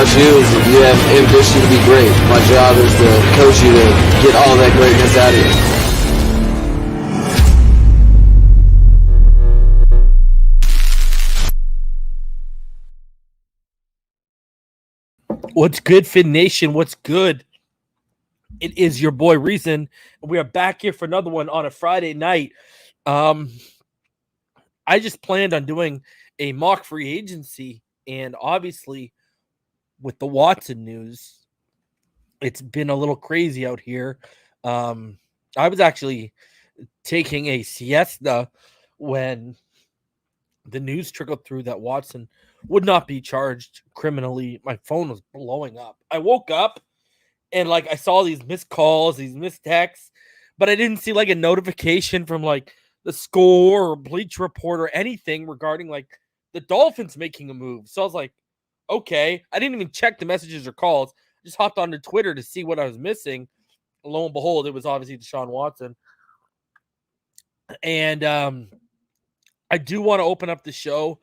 about you is that you have ambition to be great. My job is to coach you to get all that greatness out of you. What's good, Fin Nation? What's good? It is your boy Reason. We are back here for another one on a Friday night. I just planned on doing a mock free agency, and obviously with the Watson news, it's been a little crazy out here. I was actually taking a siesta when the news trickled through that Watson would not be charged criminally. My phone was blowing up. I woke up and I saw these missed calls, these missed texts, but I didn't see a notification from the Score or Bleacher Report or anything regarding the Dolphins making a move. So I was like, okay. I didn't even check the messages or calls. Just hopped onto Twitter to see what I was missing. Lo and behold, it was obviously Deshaun Watson. And I do want to open up the show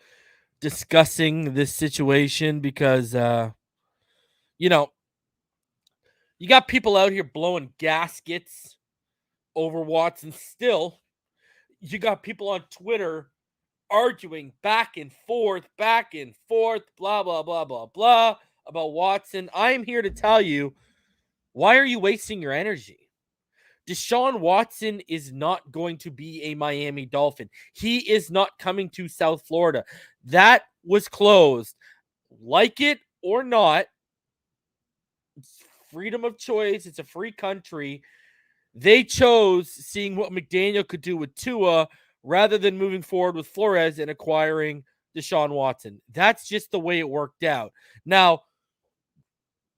discussing this situation because, you got people out here blowing gaskets over Watson still. You got people on Twitter arguing back and forth, blah, blah, blah, blah, blah, about Watson. I'm here to tell you, why are you wasting your energy? Deshaun Watson is not going to be a Miami Dolphin. He is not coming to South Florida. That was closed. Like it or not, it's freedom of choice. It's a free country. They chose seeing what McDaniel could do with Tua rather than moving forward with Flores and acquiring Deshaun Watson. That's just the way it worked out. Now,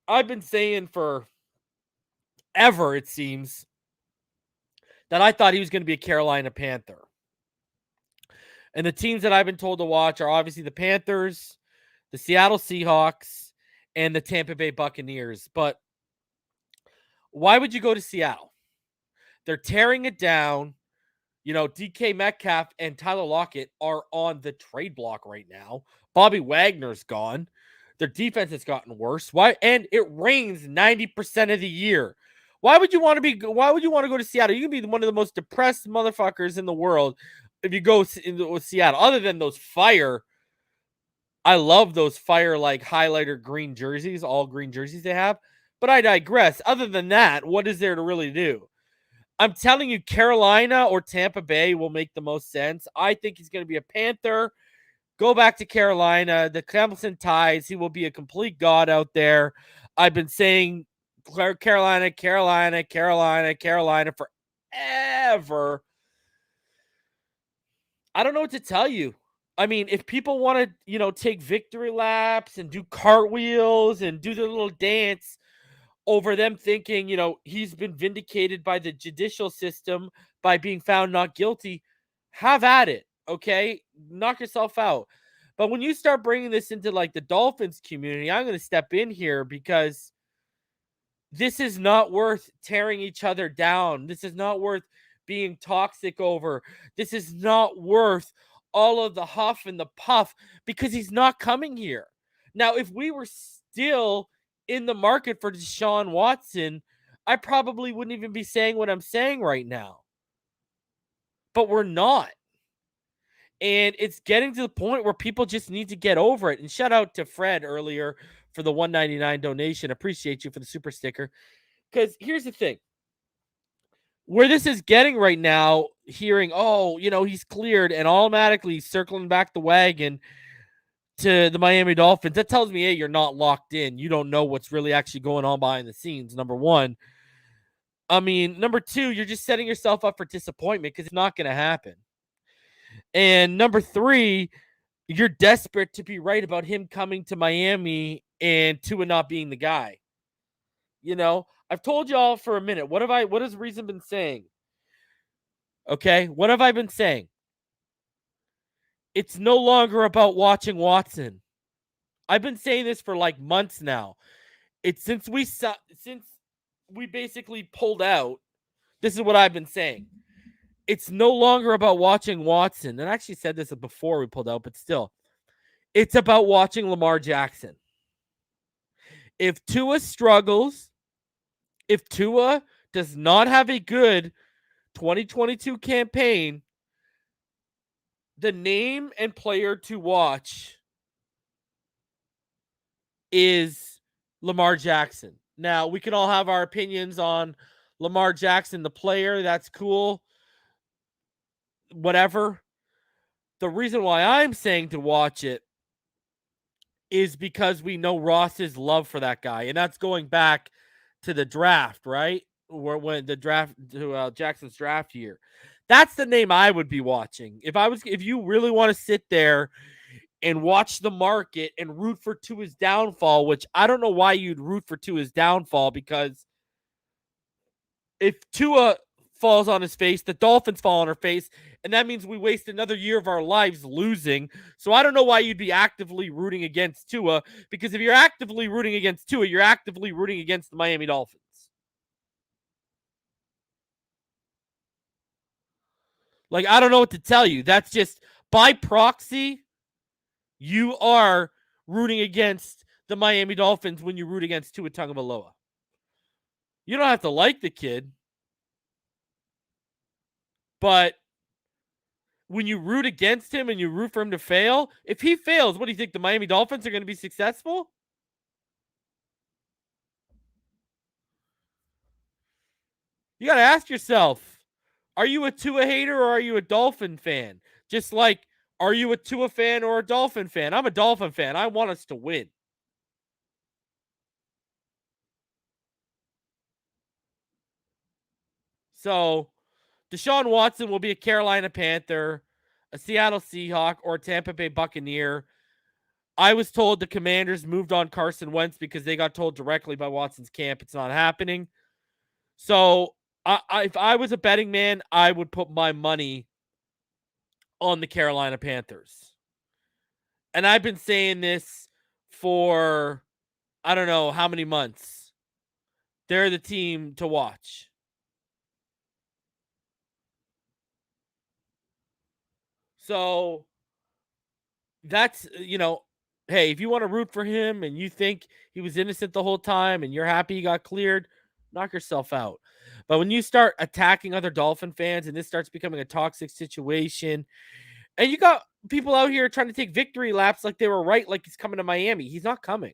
I've been saying for ever, it seems, that I thought he was going to be a Carolina Panther. And the teams that I've been told to watch are obviously the Panthers, the Seattle Seahawks, and the Tampa Bay Buccaneers. But why would you go to Seattle? They're tearing it down. DK Metcalf and Tyler Lockett are on the trade block right now. Bobby Wagner's gone. Their defense has gotten worse. Why? And it rains 90% of the year. Why would you want to go to Seattle? You can be one of the most depressed motherfuckers in the world if you go with Seattle. Other than those fire, I love those fire highlighter green jerseys, all green jerseys they have. But I digress. Other than that, what is there to really do? I'm telling you, Carolina or Tampa Bay will make the most sense. I think he's going to be a Panther. Go back to Carolina. The Clemson ties. He will be a complete god out there. I've been saying Carolina forever. I don't know what to tell you. I mean, if people want to, take victory laps and do cartwheels and do their little dance over them thinking, he's been vindicated by the judicial system by being found not guilty, have at it, okay? Knock yourself out. But when you start bringing this into the Dolphins community, I'm going to step in here because this is not worth tearing each other down. This is not worth being toxic over. This is not worth all of the huff and the puff because he's not coming here. Now, if we were still in the market for Deshaun Watson, I probably wouldn't even be saying what I'm saying right now. But we're not. And it's getting to the point where people just need to get over it. And shout out to Fred earlier for the $1.99 donation. Appreciate you for the super sticker. Because here's the thing. Where this is getting right now, hearing, he's cleared and automatically circling back the wagon to the Miami Dolphins, that tells me, hey, you're not locked in. You don't know what's really actually going on behind the scenes, number one. I mean, number two, you're just setting yourself up for disappointment because it's not going to happen. And number three, you're desperate to be right about him coming to Miami and Tua not being the guy. I've told y'all for a minute. What has Reason been saying? Okay, what have I been saying? It's no longer about watching Watson. I've been saying this for months now. It's since we basically pulled out. This is what I've been saying. It's no longer about watching Watson. And I actually said this before we pulled out, but still. It's about watching Lamar Jackson. If Tua struggles, if Tua does not have a good 2022 campaign, the name and player to watch is Lamar Jackson. Now, we can all have our opinions on Lamar Jackson, the player. That's cool. Whatever. The reason why I'm saying to watch it is because we know Ross's love for that guy. And that's going back to the draft, right? When the draft to Jackson's draft year. That's the name I would be watching. If you really want to sit there and watch the market and root for Tua's downfall, which I don't know why you'd root for Tua's downfall, because if Tua falls on his face, the Dolphins fall on her face, and that means we waste another year of our lives losing. So I don't know why you'd be actively rooting against Tua, because if you're actively rooting against Tua, you're actively rooting against the Miami Dolphins. Like, I don't know what to tell you. That's just, by proxy, you are rooting against the Miami Dolphins when you root against Tua Tagovailoa. You don't have to like the kid, but when you root against him and you root for him to fail, if he fails, what do you think? The Miami Dolphins are going to be successful? You got to ask yourself, are you a Tua hater or are you a Dolphin fan? Just like, are you a Tua fan or a Dolphin fan? I'm a Dolphin fan. I want us to win. So, Deshaun Watson will be a Carolina Panther, a Seattle Seahawk, or a Tampa Bay Buccaneer. I was told the Commanders moved on Carson Wentz because they got told directly by Watson's camp it's not happening. So, if I was a betting man, I would put my money on the Carolina Panthers. And I've been saying this for I don't know how many months. They're the team to watch. So that's, hey, if you want to root for him and you think he was innocent the whole time and you're happy he got cleared, knock yourself out. But when you start attacking other Dolphin fans and this starts becoming a toxic situation, and you got people out here trying to take victory laps like they were right, like he's coming to Miami. He's not coming.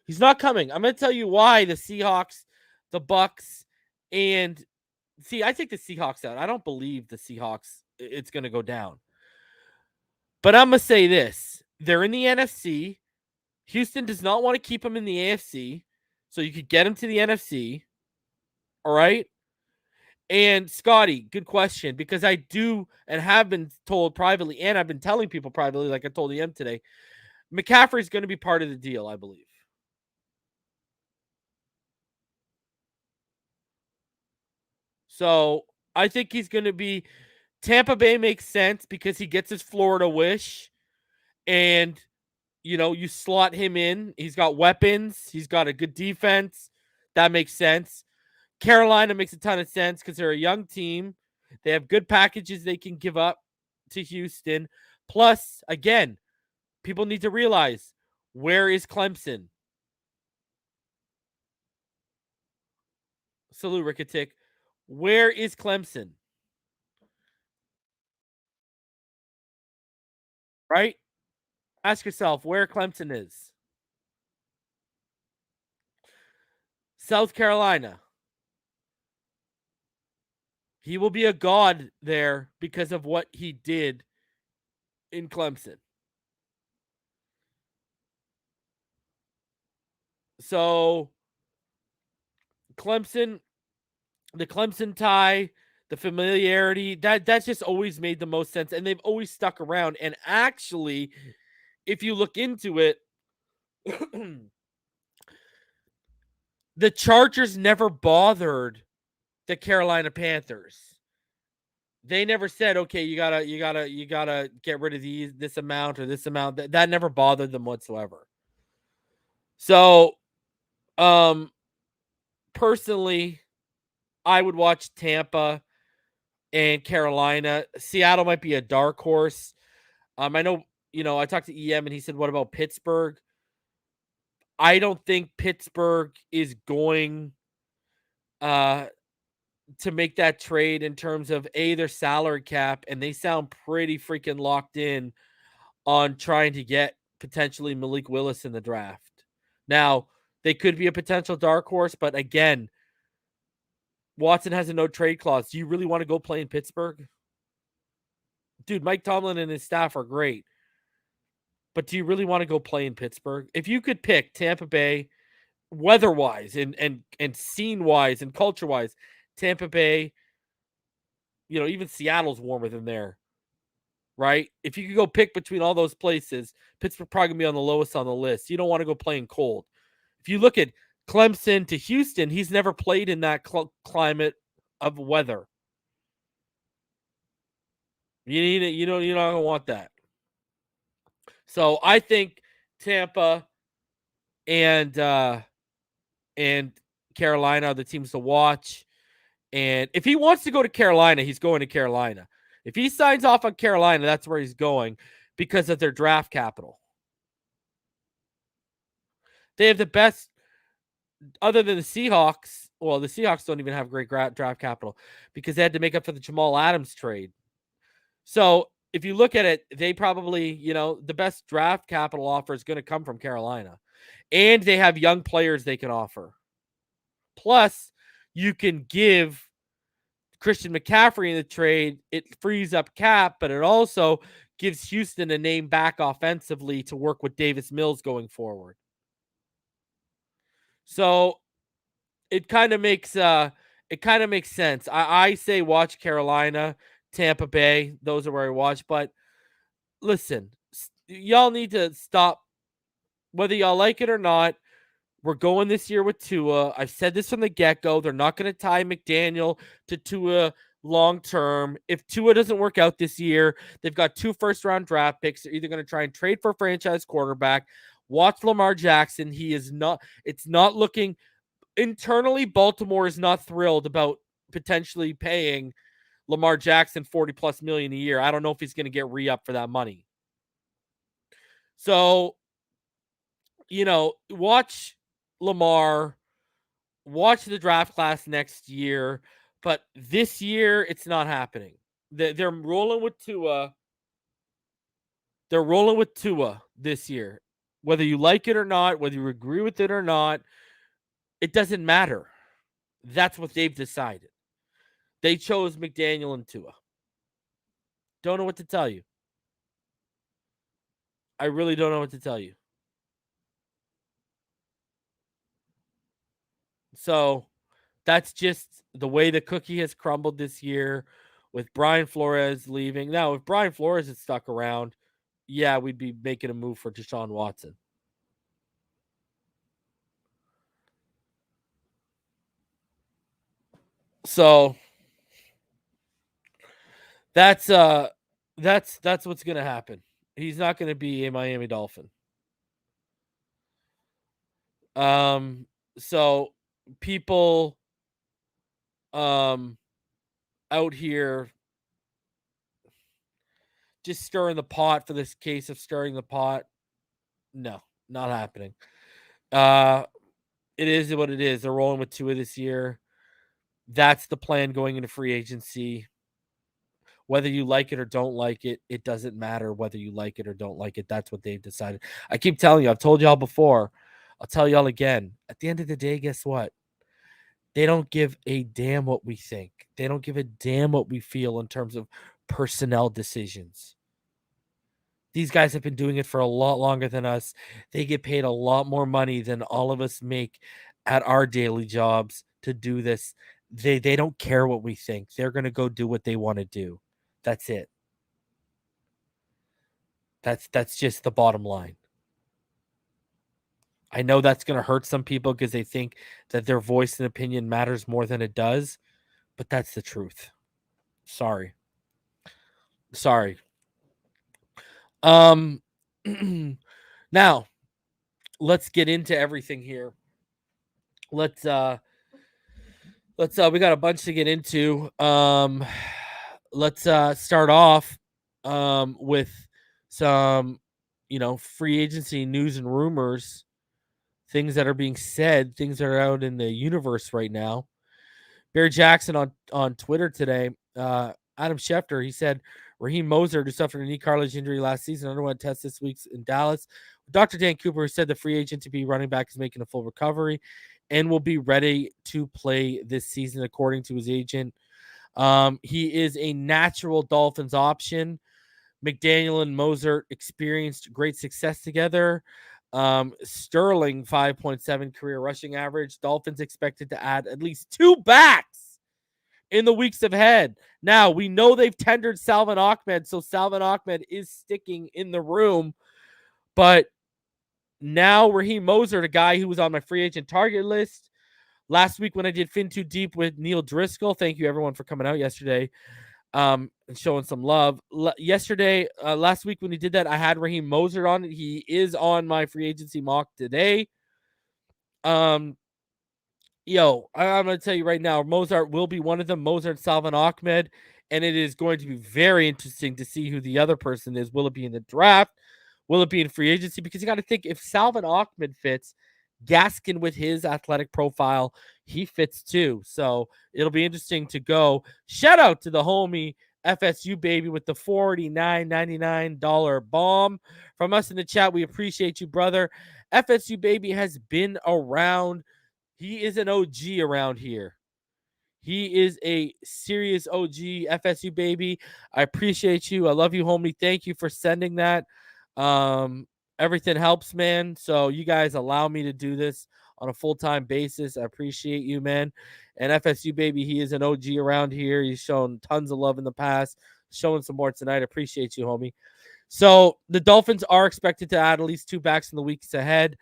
He's not coming. I'm going to tell you why the Seahawks, the Bucks, and I take the Seahawks out. I don't believe the Seahawks, it's going to go down. But I'm going to say this. They're in the NFC. Houston does not want to keep him in the AFC. So you could get him to the NFC. All right. And Scotty, good question, because I do and have been told privately, and I've been telling people privately, like I told EM today, McCaffrey's going to be part of the deal, I believe. So I think he's going to be. Tampa Bay makes sense because he gets his Florida wish, and you slot him in. He's got weapons. He's got a good defense. That makes sense. Carolina makes a ton of sense because they're a young team. They have good packages they can give up to Houston. Plus, again, people need to realize, where is Clemson? Salute, Ricketic. Where is Clemson? Right? Ask yourself where Clemson is. South Carolina. He will be a god there because of what he did in Clemson. So, Clemson, the Clemson tie, the familiarity, that's just always made the most sense. And they've always stuck around. And actually, if you look into it, the Chargers never bothered the Carolina Panthers. They never said, okay, you gotta get rid of this amount or this amount. That never bothered them whatsoever. So, personally, I would watch Tampa and Carolina. Seattle might be a dark horse. I know, I talked to EM and he said, what about Pittsburgh? I don't think Pittsburgh is going to make that trade in terms of their salary cap, and they sound pretty freaking locked in on trying to get potentially Malik Willis in the draft. Now, they could be a potential dark horse, but again, Watson has a no trade clause. Do you really want to go play in Pittsburgh? Dude, Mike Tomlin and his staff are great. But do you really want to go play in Pittsburgh? If you could pick Tampa Bay, weather-wise and scene-wise and culture-wise, Tampa Bay, even Seattle's warmer than there, right? If you could go pick between all those places, Pittsburgh probably going to be on the lowest on the list. You don't want to go play in cold. If you look at Clemson to Houston, he's never played in that climate of weather. You're not going to want that. So I think Tampa and Carolina are the teams to watch. And if he wants to go to Carolina, he's going to Carolina. If he signs off on Carolina, that's where he's going because of their draft capital. They have the best, other than the Seahawks. Well, the Seahawks don't even have great draft capital because they had to make up for the Jamal Adams trade. So if you look at it, they probably, the best draft capital offer is going to come from Carolina. And they have young players they can offer. Plus, you can give Christian McCaffrey in the trade. It frees up cap, but it also gives Houston a name back offensively to work with Davis Mills going forward. So it kind of makes sense. I say watch Carolina, Tampa Bay. Those are where I watch. But listen, y'all need to stop. Whether y'all like it or not, we're going this year with Tua. I've said this from the get-go. They're not going to tie McDaniel to Tua long-term. If Tua doesn't work out this year, they've got 2 first-round draft picks. They're either going to try and trade for a franchise quarterback. Watch Lamar Jackson. It's not looking internally. Baltimore is not thrilled about potentially paying Lamar Jackson $40+ million a year. I don't know if he's going to get re-up for that money. So, watch Lamar, watch the draft class next year, but this year it's not happening. They're rolling with Tua. They're rolling with Tua this year. Whether you like it or not, whether you agree with it or not, it doesn't matter. That's what they've decided. They chose McDaniel and Tua. Don't know what to tell you. I really don't know what to tell you. So that's just the way the cookie has crumbled this year with Brian Flores leaving. Now, if Brian Flores had stuck around, yeah, we'd be making a move for Deshaun Watson. So that's what's going to happen. He's not going to be a Miami Dolphin. So people out here just stirring the pot for this case of stirring the pot. No, not happening. It is what it is. They're rolling with Tua this year. That's the plan going into free agency. Whether you like it or don't like it, it doesn't matter whether you like it or don't like it. That's what they've decided. I keep telling you, I've told y'all before. I'll tell y'all again. At the end of the day, guess what? They don't give a damn what we think. They don't give a damn what we feel in terms of personnel decisions. These guys have been doing it for a lot longer than us. They get paid a lot more money than all of us make at our daily jobs to do this. They don't care what we think. They're going to go do what they want to do. That's it. That's just the bottom line. I know that's going to hurt some people because they think that their voice and opinion matters more than it does, but that's the truth. Sorry. Now let's get into everything here. Let's we got a bunch to get into. Let's start off with some free agency news and rumors things that are being said, things that are out in the universe right now. Barry Jackson on Twitter today, Adam Schefter, he said Raheem Mostert, who suffered a knee cartilage injury last season, underwent tests this week in Dallas. Dr. Dan Cooper said the free agent to be running back is making a full recovery and will be ready to play this season, according to his agent. He is a natural Dolphins option. McDaniel and Mostert experienced great success together. Sterling 5.7 career rushing average. Dolphins expected to add at least 2 backs in the weeks ahead. Now, we know they've tendered Salvon Ahmed, so Salvon Ahmed is sticking in the room. But now Raheem Mostert, a guy who was on my free agent target list last week when I did Fin Too Deep with Neil Driscoll. Thank you, everyone, for coming out yesterday and showing some love. Last week when he did that, I had Raheem Mostert on it. He is on my free agency mock today. I'm going to tell you right now, Mostert will be one of them, Mostert, Salvon Ahmed, and it is going to be very interesting to see who the other person is. Will it be in the draft? Will it be in free agency? Because you got to think, if Salvon Ahmed fits, Gaskin with his athletic profile, he fits too. So it'll be interesting to go. Shout out to the homie FSU baby with the $49.99 bomb from us in the chat. We appreciate you, brother. FSU baby has been around. He is an OG around here. He is a serious OG. FSU baby, I appreciate you. I love you, homie. Thank you for sending that. Everything helps, man. So you guys allow me to do this on a full-time basis. I appreciate you, man. And FSU baby, he is an OG around here. He's shown tons of love in the past, showing some more tonight. I appreciate you, homie. So the Dolphins are expected to add at least 2 backs in the weeks ahead.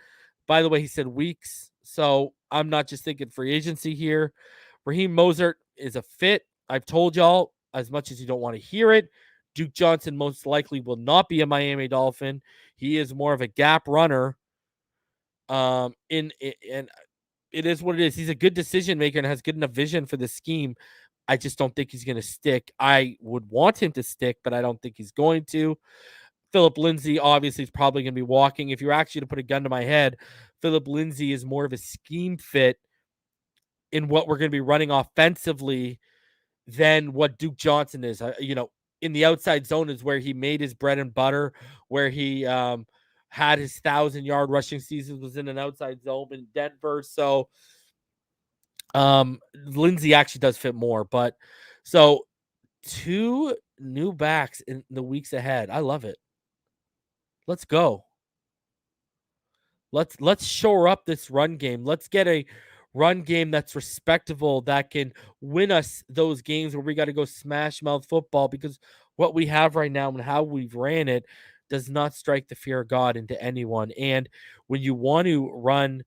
By the way, he said weeks. So I'm not just thinking free agency here. Raheem Mostert is a fit. I've told y'all, as much as you don't want to hear it, Duke Johnson most likely will not be a Miami Dolphin. He is more of a gap runner. And it is what it is. He's a good decision maker and has good enough vision for the scheme. I just don't think he's going to stick. I would want him to stick, but I don't think he's going to. Philip Lindsay obviously is probably going to be walking. If you're actually to put a gun to my head, Philip Lindsay is more of a scheme fit in what we're going to be running offensively than what Duke Johnson is. In the outside zone is where he made his bread and butter, where he had his 1,000-yard rushing seasons, was in an outside zone in Denver. So Lindsay actually does fit more. But so 2 new backs in the weeks ahead. I love it. Let's go. Let's shore up this run game. Let's get a run game that's respectable, that can win us those games where we got to go smash mouth football, because what we have right now and how we've ran it does not strike the fear of God into anyone. And when you want to run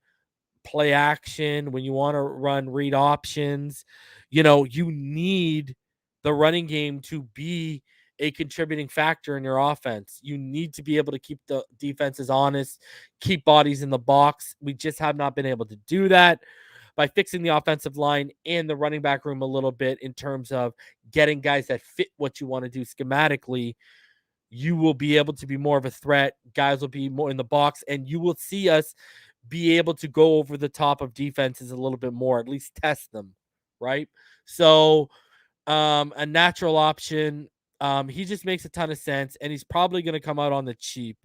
play action, when you want to run read options, you need the running game to be a contributing factor in your offense. You need to be able to keep the defenses honest, keep bodies in the box. We just have not been able to do that. By fixing the offensive line and the running back room a little bit in terms of getting guys that fit what you want to do schematically, you will be able to be more of a threat. Guys will be more in the box, and you will see us be able to go over the top of defenses a little bit more, at least test them, right? So a natural option. He just makes a ton of sense, and he's probably going to come out on the cheap.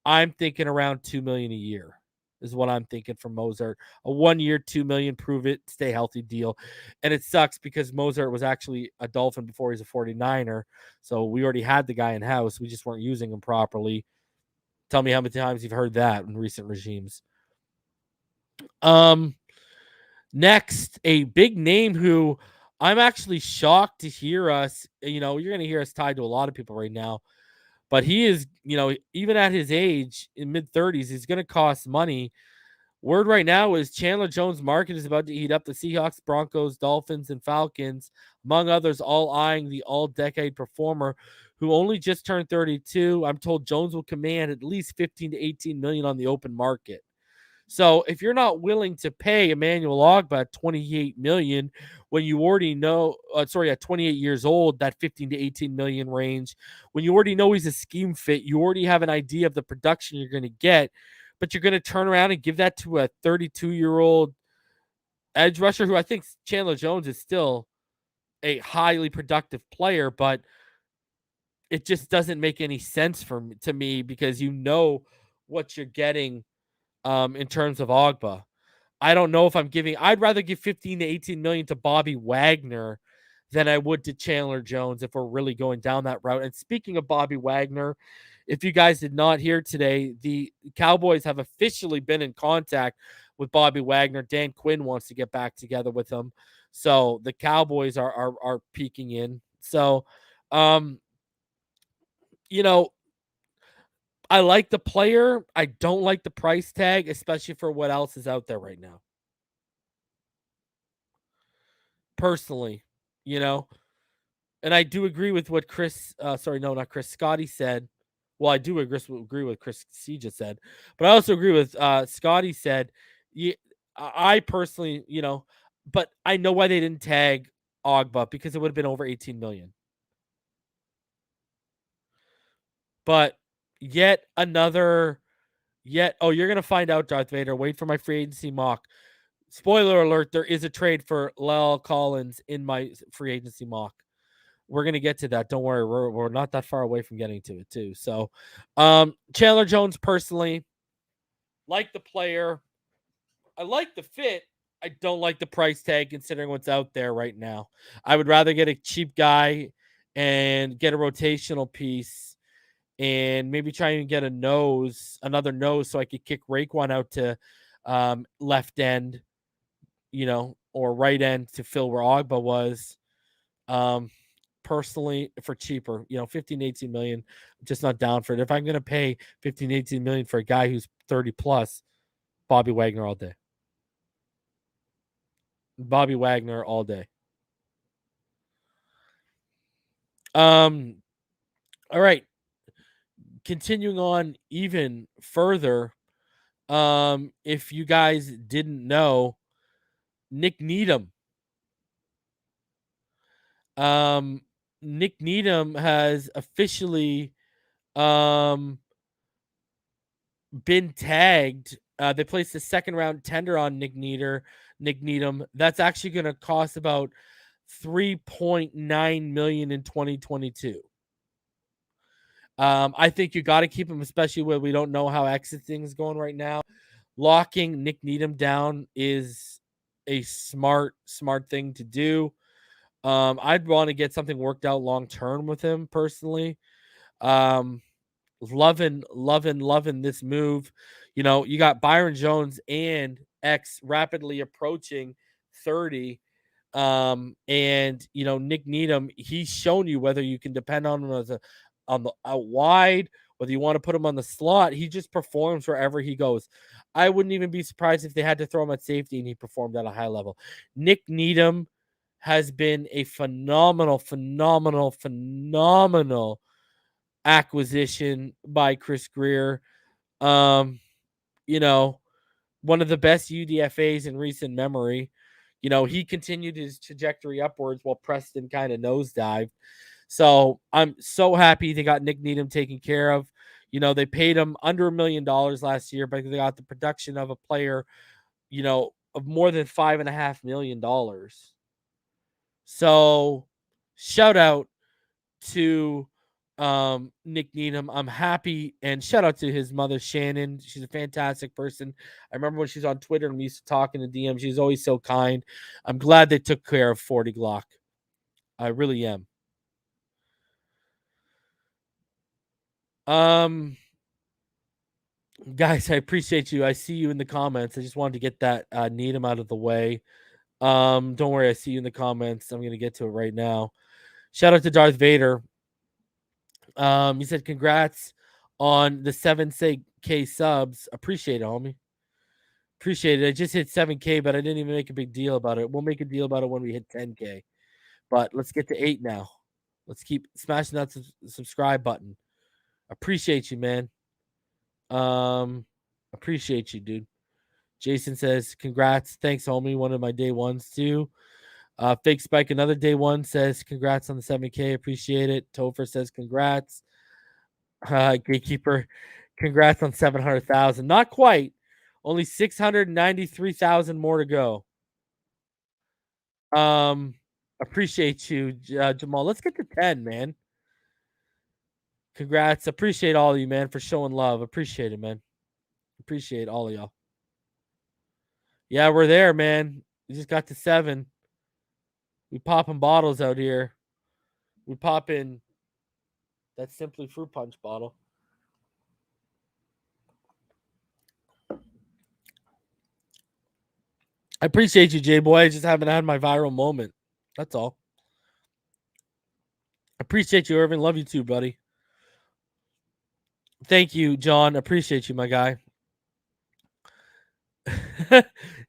I'm thinking around $2 million a year is what I'm thinking for Mostert. A 1 year, $2 million, prove it, stay healthy deal. And it sucks because Mostert was actually a Dolphin before he's a 49er. So we already had the guy in house. We just weren't using him properly. Tell me how many times you've heard that in recent regimes. Next, a big name who I'm actually shocked to hear us. You're going to hear us tied to a lot of people right now. But he is, even at his age in mid-30s, he's going to cost money. Word right now is Chandler Jones' market is about to heat up. The Seahawks, Broncos, Dolphins, and Falcons, among others, all eyeing the all-decade performer who only just turned 32. I'm told Jones will command at least 15 to 18 million on the open market. So if you're not willing to pay Emmanuel Ogbah at 28 million, when you already know, at 28 years old, that 15 to 18 million range, when you already know he's a scheme fit, you already have an idea of the production you're going to get. but you're going to turn around and give that to a 32-year-old edge rusher who I think Chandler Jones is still a highly productive player, but it just doesn't make any sense to me because you know what you're getting in terms of Ogba. I don't know if I'd rather give 15 to 18 million to Bobby Wagner than I would to Chandler Jones if we're really going down that route. And speaking of Bobby Wagner, if you guys did not hear today, the Cowboys have officially been in contact with Bobby Wagner. Dan Quinn wants to get back together with him. So the Cowboys are peeking in. So, you know, I like the player. I don't like the price tag, especially for what else is out there right now. Personally, and I do agree with what Scotty said. Well, I do agree with Chris C just said, but I also agree with Scotty said. I personally, but I know why they didn't tag Ogba because it would have been over 18 million. But you're gonna find out, Darth Vader. Wait for my free agency mock. Spoiler alert, there is a trade for La'el Collins in my free agency mock. We're going to get to that. Don't worry. We're not that far away from getting to it too. So Chandler Jones, personally, like the player. I like the fit. I don't like the price tag considering what's out there right now. I would rather get a cheap guy and get a rotational piece and maybe try and get another nose so I could kick Raekwon out to left end, or right end to fill where Ogba was. Personally, for cheaper, 15, 18 million, I'm just not down for it. If I'm going to pay 15, 18 million for a guy who's 30 plus, Bobby Wagner all day. Bobby Wagner all day. All right. Continuing on even further, if you guys didn't know, Nick Needham. Nick Needham has officially been tagged. They placed a second round tender on Nick Needham. That's actually going to cost about $3.9 million in 2022. I think you got to keep him, especially when we don't know how exiting is going right now. Locking Nick Needham down is a smart thing to do. I'd want to get something worked out long term with him personally. Loving this move. You got Byron Jones and X rapidly approaching 30. And Nick Needham, he's shown you whether you can depend on him on the out wide, whether you want to put him on the slot. He just performs wherever he goes. I wouldn't even be surprised if they had to throw him at safety and he performed at a high level. Nick Needham has been a phenomenal acquisition by Chris Grier. One of the best UDFAs in recent memory. He continued his trajectory upwards while Preston kind of nosedived. So I'm so happy they got Nick Needham taken care of. They paid him under $1 million last year, but they got the production of a player, of more than $5.5 million. So shout out to Nick Needham. I'm happy, and shout out to his mother, Shannon. She's a fantastic person. I remember when she's on Twitter and we used to talk in the DM. She's always so kind. I'm glad they took care of 40 Glock. I really am. Guys, I appreciate you. I see you in the comments. I just wanted to get that Needham out of the way. Don't worry, I see you in the comments. I'm gonna get to it right now. Shout out to Darth Vader. He said congrats on the 7K subs. Appreciate it, homie. Appreciate it. I just hit 7K, but I didn't even make a big deal about it. We'll make a deal about it when we hit 10K. But let's get to 8 now. Let's keep smashing that subscribe button. Appreciate you, man. Appreciate you, dude. Jason says, congrats. Thanks, homie. One of my day ones, too. Fake Spike, another day one, says, congrats on the 7K. Appreciate it. Topher says, congrats. Gatekeeper Congrats on 700,000. Not quite. Only 693,000 more to go. Appreciate you, Jamal. Let's get to 10, man. Congrats. Appreciate all of you, man, for showing love. Appreciate it, man. Appreciate all of y'all. Yeah, we're there, man. We just got to 7. We popping bottles out here. We pop in that Simply Fruit Punch bottle. I appreciate you, J-Boy. I just haven't had my viral moment. That's all. Appreciate you, Irvin. Love you too, buddy. Thank you, John. Appreciate you, my guy.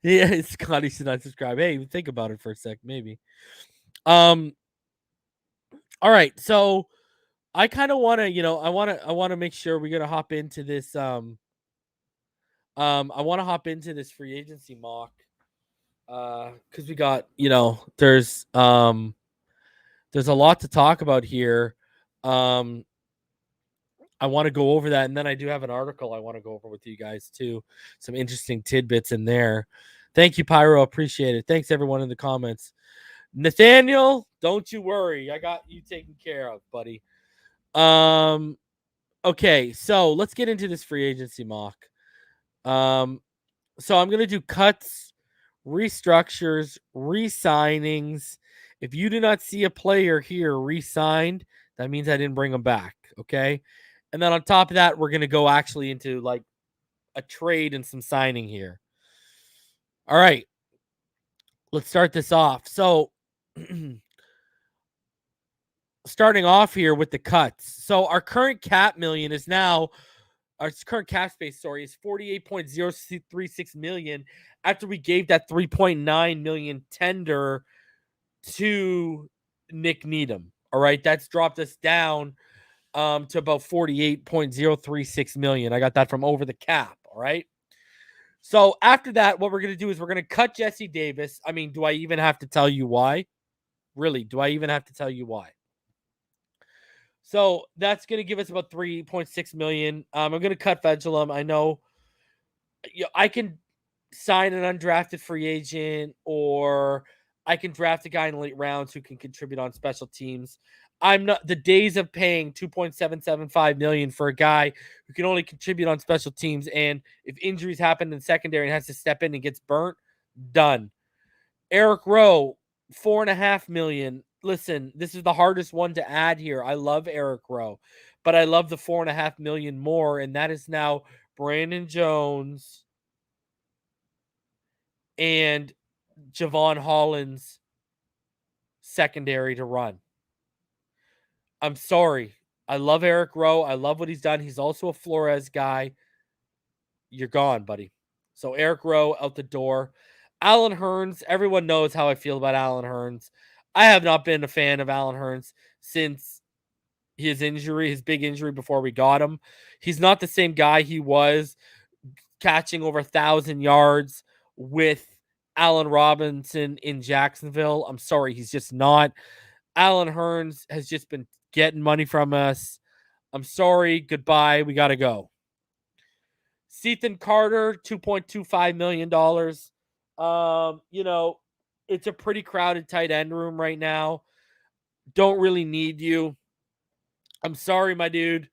Yeah, Scotty should not subscribe. Hey, think about it for a sec, maybe. All right, so I kind of want to, I want to make sure we're gonna hop into this. I want to hop into this free agency mock, because we got, there's a lot to talk about here. I want to go over that, and then I do have an article I want to go over with you guys too. Some interesting tidbits in there. Thank you, Pyro. Appreciate it. Thanks everyone in the comments. Nathaniel, don't you worry. I got you taken care of, buddy. Okay, so let's get into this free agency mock. So I'm gonna do cuts, restructures, re-signings. If you do not see a player here re-signed, that means I didn't bring them back. Okay. And then on top of that, we're going to go actually into like a trade and some signing here. All right. Let's start this off. So starting off here with the cuts. So our current cap million is now, our current cap space, sorry, is 48.036 million after we gave that 3.9 million tender to Nick Needham. All right. That's dropped us down to about 48.036 million. I got that from over the cap. All right. So after that, what we're going to do is we're going to cut Jesse Davis. I mean, do I even have to tell you why? Really? Do I even have to tell you why? So that's going to give us about 3.6 million. I'm going to cut Vegelum. I know I can sign an undrafted free agent, or I can draft a guy in late rounds who can contribute on special teams. I'm not, the days of paying 2.775 million for a guy who can only contribute on special teams, and if injuries happen in secondary and has to step in and gets burnt, done. Eric Rowe, 4.5 million. Listen, this is the hardest one to add here. I love Eric Rowe, but I love the 4.5 million more, and that is now Brandon Jones and Javon Holland's secondary to run. I'm sorry. I love Eric Rowe. I love what he's done. He's also a Flores guy. You're gone, buddy. So Eric Rowe out the door. Alan Hearns. Everyone knows how I feel about Alan Hearns. I have not been a fan of Alan Hearns since his injury, his big injury before we got him. He's not the same guy he was catching over 1,000 yards with Allen Robinson in Jacksonville. I'm sorry, he's just not. Alan Hearns has just been getting money from us. I'm sorry. Goodbye. We got to go. Sethan Carter, $2.25 million. It's a pretty crowded tight end room right now. Don't really need you. I'm sorry, my dude.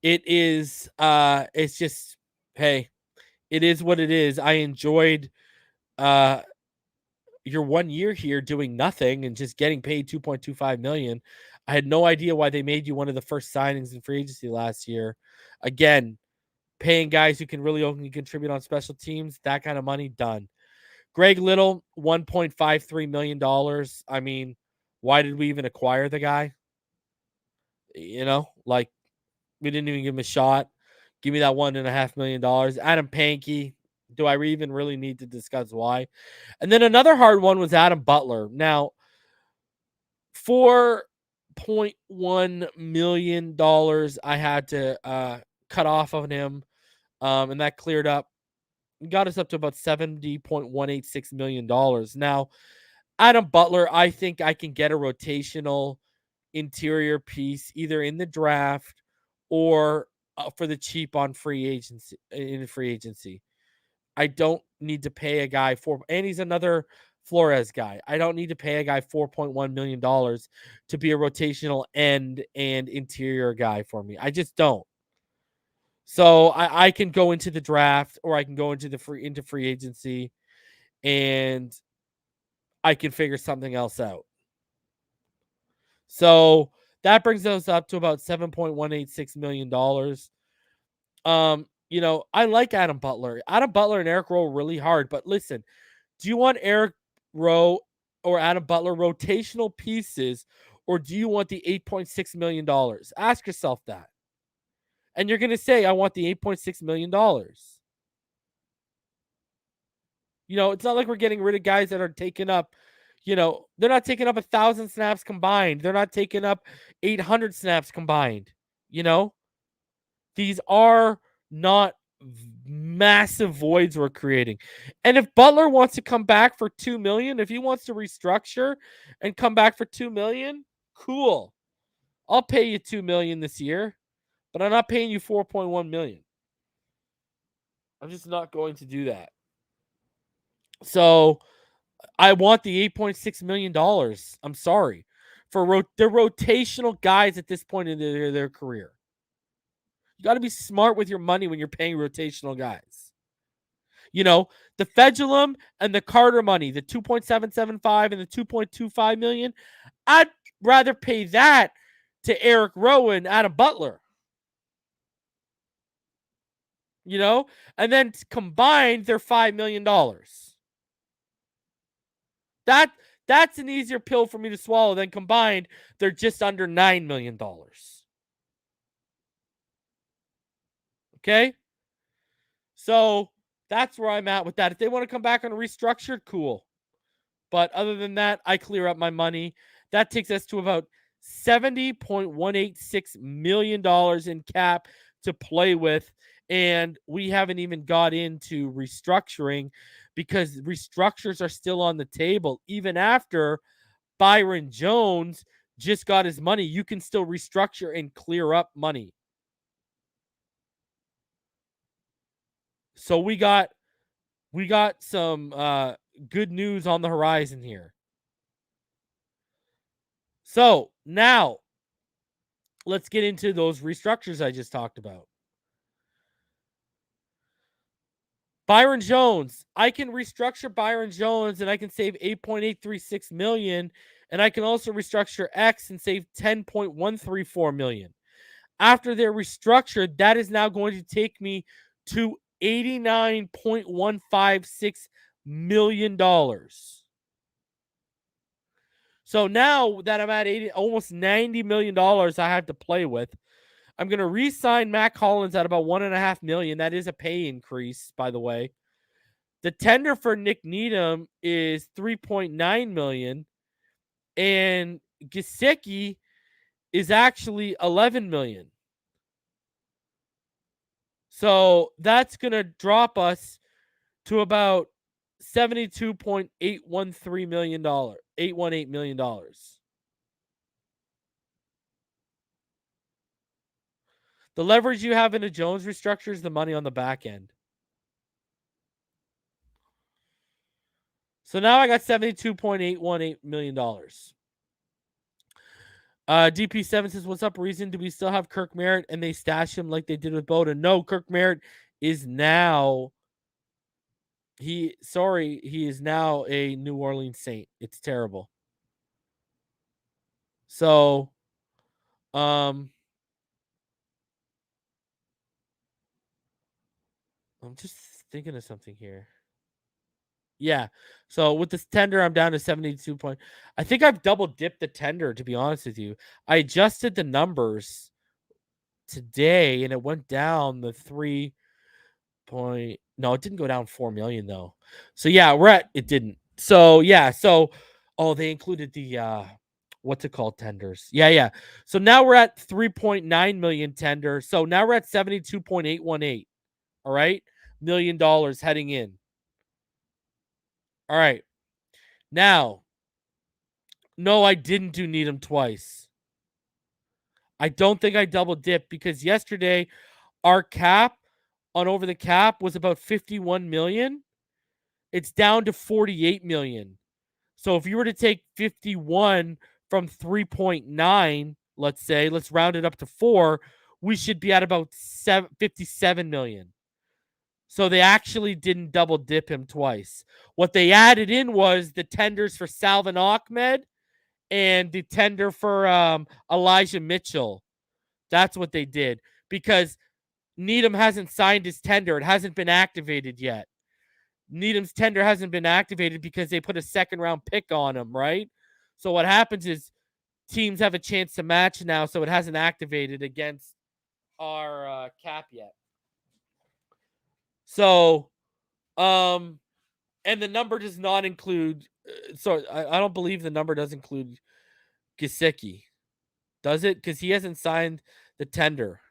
It is, it's just, hey, it is what it is. I enjoyed your 1 year here doing nothing and just getting paid 2.25 million. I had no idea why they made you one of the first signings in free agency last year. Again, paying guys who can really only contribute on special teams, that kind of money, done. Greg Little, $1.53 million. I mean, why did we even acquire the guy? Like, we didn't even give him a shot. Give me that $1.5 million. Adam Pankey. Do I even really need to discuss why? And then another hard one was Adam Butler. Now, $4.1 million I had to cut off on him, and that cleared up. Got us up to about $70.186 million. Now, Adam Butler, I think I can get a rotational interior piece either in the draft or for the cheap on free agency in free agency. I don't need to pay a guy and he's another Flores guy. I don't need to pay a guy $4.1 million to be a rotational end and interior guy for me. I just don't. So I can go into the draft or I can go into free agency and I can figure something else out. So that brings us up to about $7.186 million. I like Adam Butler. Adam Butler and Eric Rowe are really hard, but listen, do you want Eric Rowe or Adam Butler rotational pieces, or do you want the $8.6 million? Ask yourself that. And you're going to say, I want the $8.6 million. It's not like we're getting rid of guys that are taking up, they're not taking up 1,000 snaps combined. They're not taking up 800 snaps combined. These are not massive voids we're creating. And if Butler wants to come back for $2 million, if he wants to restructure and come back for $2 million, cool. I'll pay you $2 million this year, but I'm not paying you $4.1 million. I'm just not going to do that. So I want the $8.6 million. I'm sorry. For they're rotational guys at this point in their career. You got to be smart with your money when you're paying rotational guys. The Fedulum and the Carter money, the 2.775 and the 2.25 million, I'd rather pay that to Eric Rowe and Adam Butler. And then combined, they're $5 million. That's an easier pill for me to swallow than combined, they're just under $9 million. Okay? So that's where I'm at with that. If they want to come back on a restructured, cool. But other than that, I clear up my money. That takes us to about $70.186 million in cap to play with. And we haven't even got into restructuring because restructures are still on the table. Even after Byron Jones just got his money, you can still restructure and clear up money. So we got some good news on the horizon here. So now let's get into those restructures I just talked about. Byron Jones, I can restructure Byron Jones and I can save $8.836 million, and I can also restructure X and save $10.134 million. After they're restructured, that is now going to take me to $89.156 million. So now that I'm at almost $90 million I have to play with, I'm going to re-sign Mac Hollins at about $1.5 million. That is a pay increase, by the way. The tender for Nick Needham is $3.9 million, and Gesicki is actually $11 million. So that's going to drop us to about $72.813 million, $818 million. The leverage you have in a Jones restructure is the money on the back end. So now I got $72.818 million. DP7 says, what's up, Reason? Do we still have Kirk Merritt and they stash him like they did with Boda? No, Kirk Merritt is now he is now a New Orleans Saint. It's terrible. So I'm just thinking of something here. Yeah. So with this tender, I'm down to 72 point. I think I've double dipped the tender, to be honest with you. I adjusted the numbers today and it went down the 3 point. No, it didn't go down 4 million though. So yeah, it didn't. So yeah, they included the what's it called, tenders. Yeah. So now we're at 3.9 million tender. So now we're at 72.818. All right, $1 million heading in. All right. Now, no, I didn't do Needham twice. I don't think I double dipped because yesterday our cap on over the cap was about 51 million. It's down to 48 million. So if you were to take 51 from 3.9, let's say, let's round it up to 4, we should be at about 57 million. So they actually didn't double dip him twice. What they added in was the tenders for Salvin Ahmed and the tender for Elijah Mitchell. That's what they did, because Needham hasn't signed his tender. It hasn't been activated yet. Needham's tender hasn't been activated because they put a second round pick on him, right? So what happens is teams have a chance to match now, so it hasn't activated against our cap yet. So, and the number does not include. So I don't believe the number does include Gesicki. Does it? Because he hasn't signed the tender.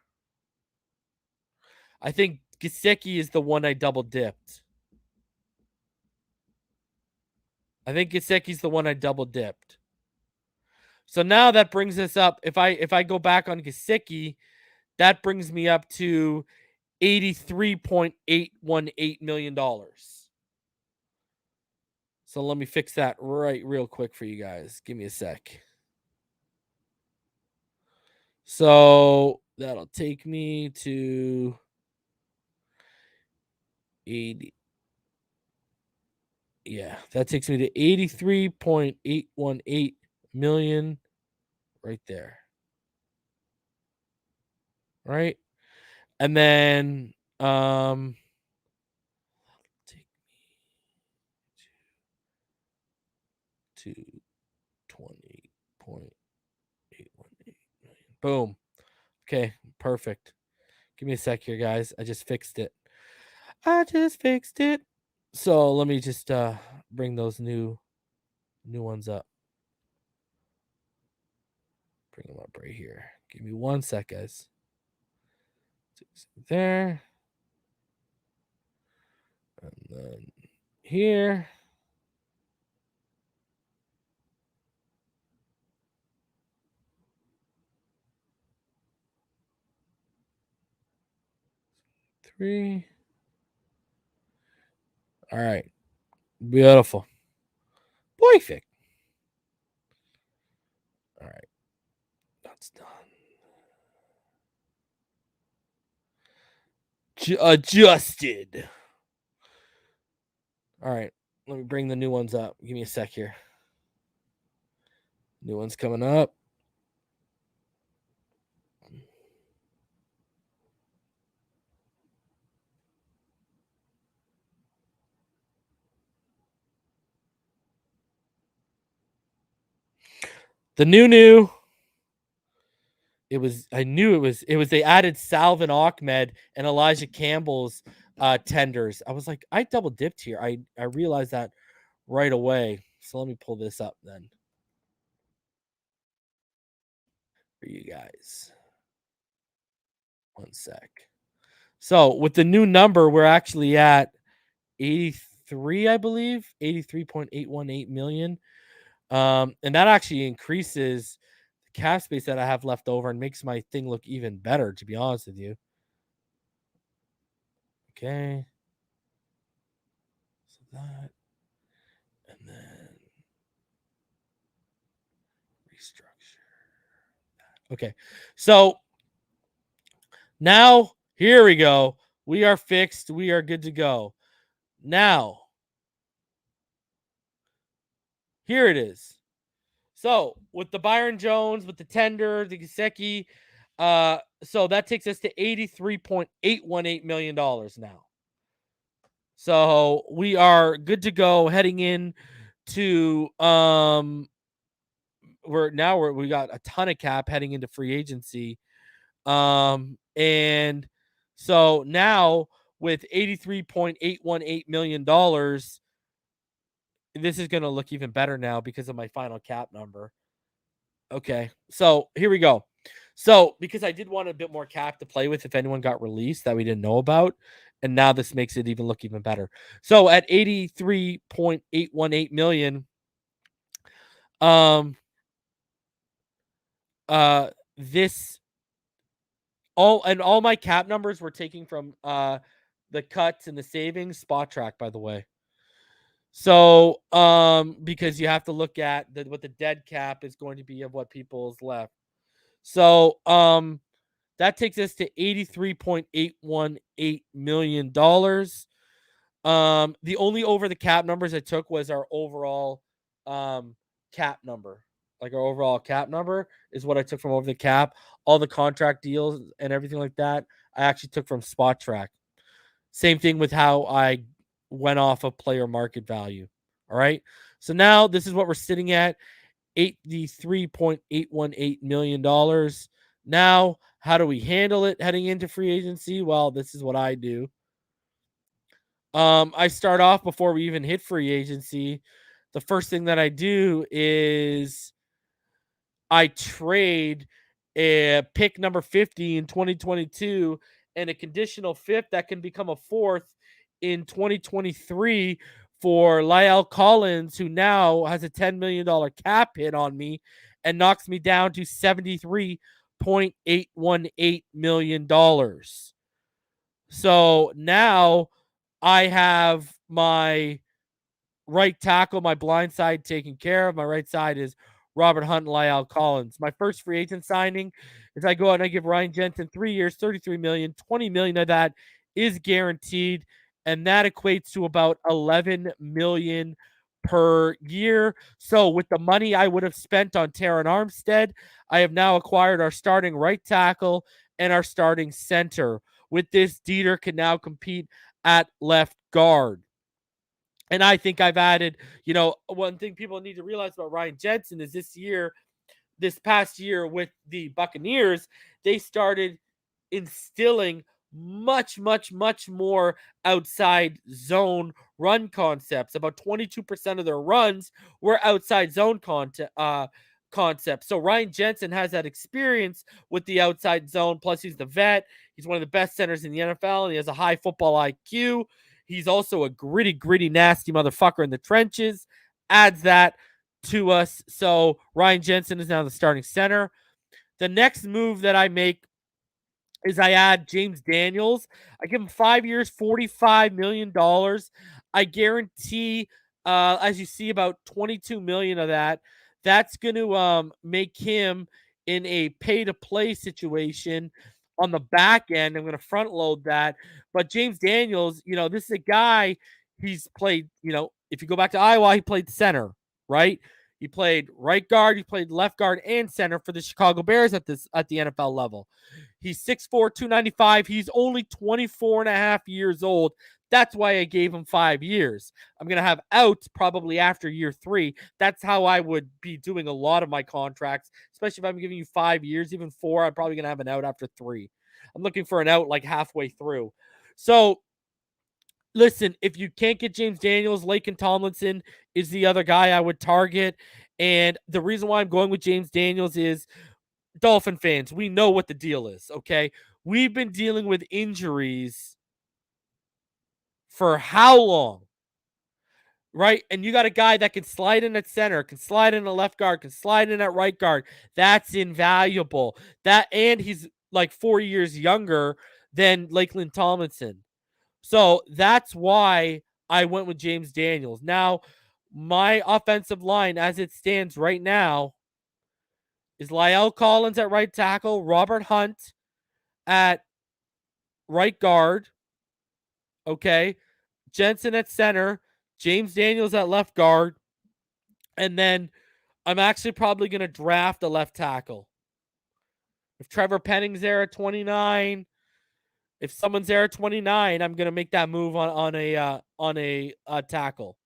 I think Gesicki is the one I double dipped. I think Gesicki's the one I double dipped. So now that brings us up. If I go back on Gesicki, that brings me up to $83.818 million. So let me fix that real quick for you guys. Give me a sec. So that'll take me to 80. Yeah, that takes me to 83.818 million right there. Right? And then take me to 20.818 million. Boom. Okay, perfect. Give me a sec here, guys. I just fixed it. So let me just bring those new ones up. Bring them up right here. Give me 1 sec, guys. There. And then here. Three. All right. Beautiful. Perfect. All right. That's done. Adjusted. All right. Let me bring the new ones up. Give me a sec here. New ones coming up. The new. I knew it was they added Salvin Ahmed and Elijah Campbell's tenders. I was like, I double dipped here. I realized that right away. So let me pull this up then for you guys. 1 sec. So with the new number, we're actually at 83, I believe, 83.818 million. And that actually increases the cap space that I have left over and makes my thing look even better, to be honest with you. Okay. So that, and then restructure. Okay. So now here we go. We are fixed. We are good to go. Now, here it is. So with the Byron Jones, with the tender, the Gesicki, so that takes us to $83.818 million now. So we are good to go heading in to we got a ton of cap heading into free agency. And so now with $83.818 million, this is going to look even better now because of my final cap number. Okay, so here we go. So because I did want a bit more cap to play with if anyone got released that we didn't know about, and now this makes it even look even better. So at 83.818 million, this all my cap numbers were taking from the cuts and the savings spot track, by the way. So because you have to look at what the dead cap is going to be of what people's left. So that takes us to $83.818 million. The only over the cap numbers I took was our overall cap number. Like our overall cap number is what I took from over the cap. All the contract deals and everything like that, I actually took from Spot Track. Same thing with how I went off of player market value. All right. So now this is what we're sitting at, $83.818 million. Now, how do we handle it heading into free agency? Well, this is what I do. I start off before we even hit free agency. The first thing that I do is I trade a pick number 50 in 2022 and a conditional fifth that can become a fourth in 2023 for Lyle Collins, who now has a $10 million cap hit on me and knocks me down to $73.818 million. So now I have my right tackle, my blind side taken care of. My right side is Robert Hunt and Lyle Collins. My first free agent signing is I go out and I give Ryan Jensen 3 years, $33 million. $20 million of that is guaranteed, and that equates to about $11 million per year. So with the money I would have spent on Terron Armstead, I have now acquired our starting right tackle and our starting center. With this, Dieter can now compete at left guard. And I think I've added, one thing people need to realize about Ryan Jensen is this past year with the Buccaneers, they started instilling much, much, much more outside zone run concepts. About 22% of their runs were outside zone concepts. So Ryan Jensen has that experience with the outside zone. Plus, he's the vet. He's one of the best centers in the NFL, and he has a high football IQ. He's also a gritty, nasty motherfucker in the trenches. Adds that to us. So Ryan Jensen is now the starting center. The next move that I make is I add James Daniels. I give him 5 years, $45 million. I guarantee, as you see, about $22 million of that. That's going to make him in a pay-to-play situation on the back end. I'm going to front load that. But James Daniels, this is a guy, he's played, if you go back to Iowa, he played center, right? He played right guard, he played left guard and center for the Chicago Bears at the NFL level. He's 6'4", 295. He's only 24 and a half years old. That's why I gave him 5 years. I'm going to have outs probably after year 3. That's how I would be doing a lot of my contracts, especially if I'm giving you 5 years, even 4. I'm probably going to have an out after 3. I'm looking for an out like halfway through. So, listen, if you can't get James Daniels, Laken Tomlinson is the other guy I would target. And the reason why I'm going with James Daniels is Dolphin fans, we know what the deal is, okay? We've been dealing with injuries for how long? Right? And you got a guy that can slide in at center, can slide in at left guard, can slide in at right guard. That's invaluable. And he's like 4 years younger than Lakeland Tomlinson. So that's why I went with James Daniels. Now, my offensive line as it stands right now is Lyle Collins at right tackle, Robert Hunt at right guard, okay, Jensen at center, James Daniels at left guard, and then I'm actually probably going to draft a left tackle. If Trevor Penning's there at 29, if someone's there at 29, I'm going to make that move on a tackle.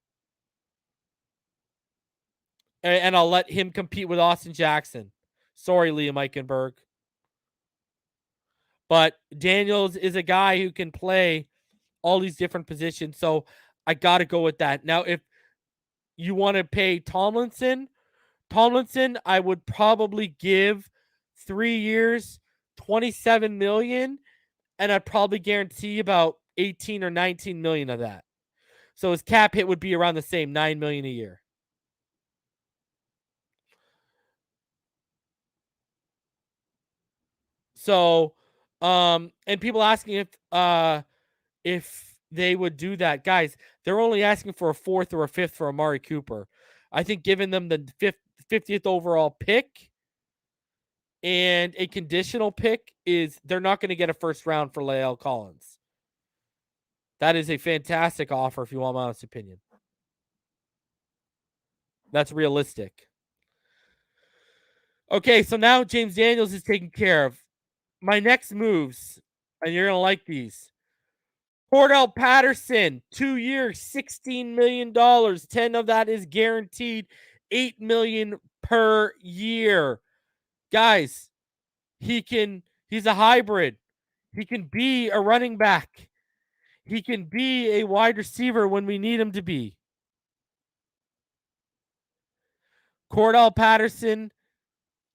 And I'll let him compete with Austin Jackson. Sorry, Liam Eichenberg. But Daniels is a guy who can play all these different positions. So I got to go with that. Now, if you want to pay Tomlinson, I would probably give 3 years, $27 million, and I'd probably guarantee about 18 or 19 million of that. So his cap hit would be around the same, $9 million a year. So And people asking if they would do that. Guys, they're only asking for a 4th or a 5th for Amari Cooper. I think giving them the 50th overall pick and a conditional pick is they're not going to get a first round for La'el Collins. That is a fantastic offer if you want my honest opinion. That's realistic. Okay, so now James Daniels is taken care of. My next moves, and you're going to like these. Cordell Patterson, 2 years, $16 million. 10 of that is guaranteed, $8 million per year. Guys, he's a hybrid. He can be a running back. He can be a wide receiver when we need him to be. Cordell Patterson,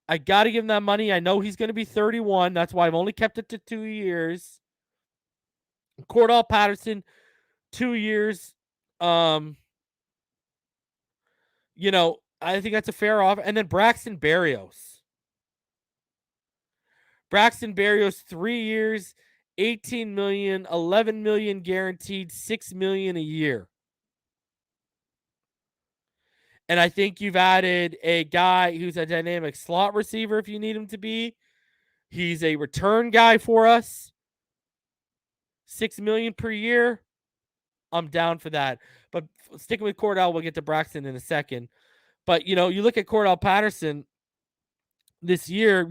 I got to give him that money. I know he's going to be 31. That's why I've only kept it to 2 years. Cordell Patterson, 2 years. I think that's a fair offer. And then Braxton Berrios. 3 years, 18 million, 11 million guaranteed, 6 million a year. And I think you've added a guy who's a dynamic slot receiver if you need him to be. He's a return guy for us. 6 million per year. I'm down for that. But sticking with Cordell, we'll get to Braxton in a second. But, you look at Cordell Patterson this year,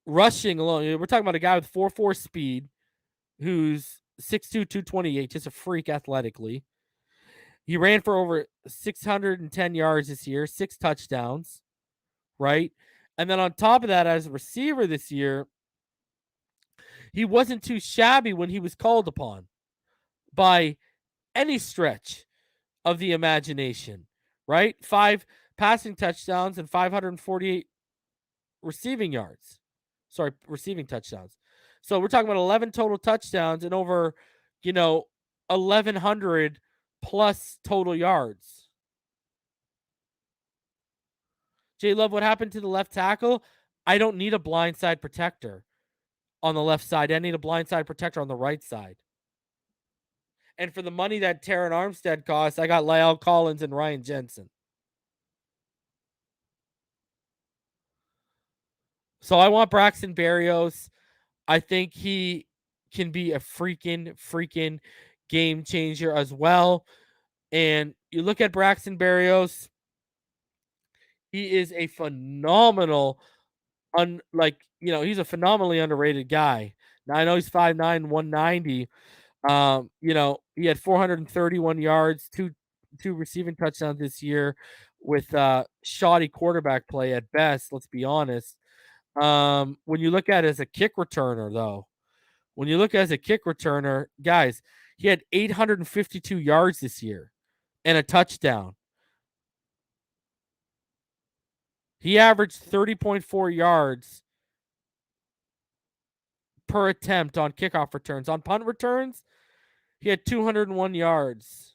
rushing alone. We're talking about a guy with 4.4 speed who's 6'2", 228, just a freak athletically. He ran for over 610 yards this year, 6 touchdowns, right? And then on top of that, as a receiver this year, he wasn't too shabby when he was called upon by any stretch of the imagination, right? 5 passing touchdowns and 548 receiving touchdowns. So we're talking about 11 total touchdowns and over, 1,100 plus total yards. J Love, what happened to the left tackle? I don't need a blindside protector on the left side. I need a blindside protector on the right side. And for the money that Terron Armstead costs, I got La'el Collins and Ryan Jensen. So I want Braxton Berrios. I think he can be a freaking game changer as well. And you look at Braxton Berrios, he is a phenomenal, he's a phenomenally underrated guy. Now I know he's 5'9", 190. He had 431 yards, two receiving touchdowns this year with shoddy quarterback play at best, let's be honest. When you look at it as a kick returner, though, guys, he had 852 yards this year and a touchdown. He averaged 30.4 yards per attempt on kickoff returns. On punt returns, he had 201 yards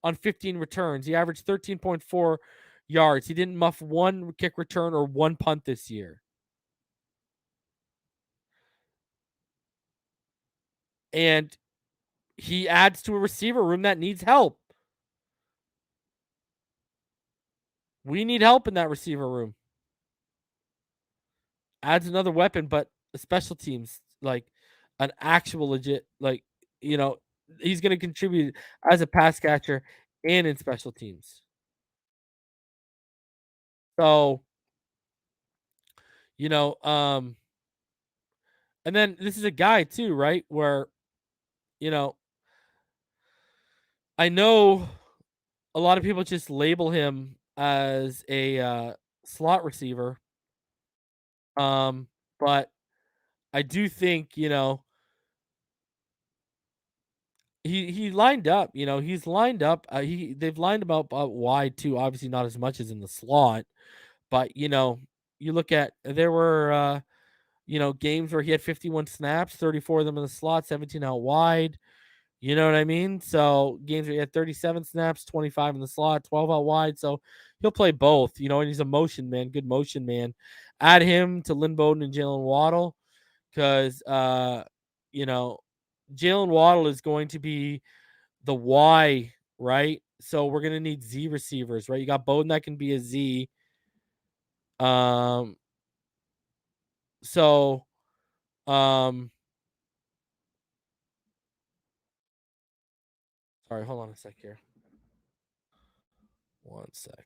on 15 returns. He averaged 13.4 yards. He didn't muff one kick return or one punt this year. And he adds to a receiver room that needs help. We need help in that receiver room. Adds another weapon, but a special teams, like an actual legit, he's going to contribute as a pass catcher and in special teams. So, and then this is a guy too, right? Where, I know a lot of people just label him as a slot receiver. But I do think, he lined up, he's lined up. They've lined him up wide too, obviously not as much as in the slot, but you look at there were games where he had 51 snaps, 34 of them in the slot, 17 out wide. You know what I mean? So games where he had 37 snaps, 25 in the slot, 12 out wide. So he'll play both, and he's a motion man, good motion man. Add him to Lynn Bowden and Jalen Waddle. because Jalen Waddle is going to be the Y, right? So we're gonna need Z receivers, right? You got Bowden that can be a Z. Um, so sorry, hold on a sec here. One sec.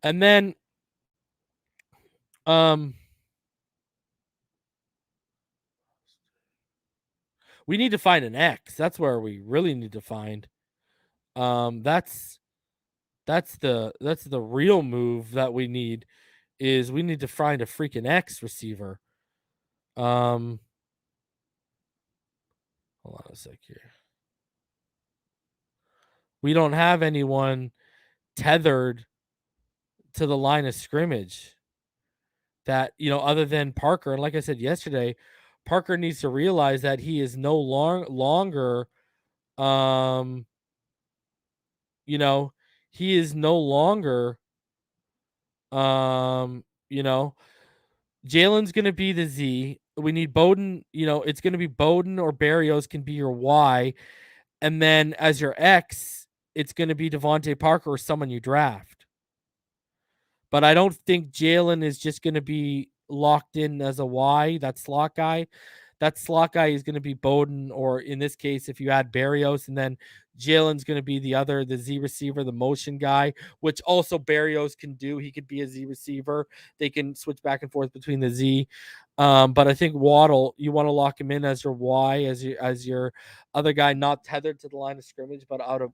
And then we need to find an X. That's where we really need to find. That's the real move that we need is we need to find a freaking X receiver. Hold on a sec here. We don't have anyone tethered to the line of scrimmage that, other than Parker. And like I said yesterday, Parker needs to realize that he is no longer, he is no longer, Jalen's going to be the Z. We need Bowden, it's going to be Bowden or Barrios can be your Y. And then as your X, it's going to be Devontae Parker or someone you draft. But I don't think Jalen is just going to be locked in as a Y, that slot guy. That slot guy is going to be Bowden, or in this case, if you add Barrios, and then Jalen's going to be the Z receiver, the motion guy, which also Barrios can do. He could be a Z receiver. They can switch back and forth between the Z. But I think Waddle, you want to lock him in as your Y, as your other guy, not tethered to the line of scrimmage, but out of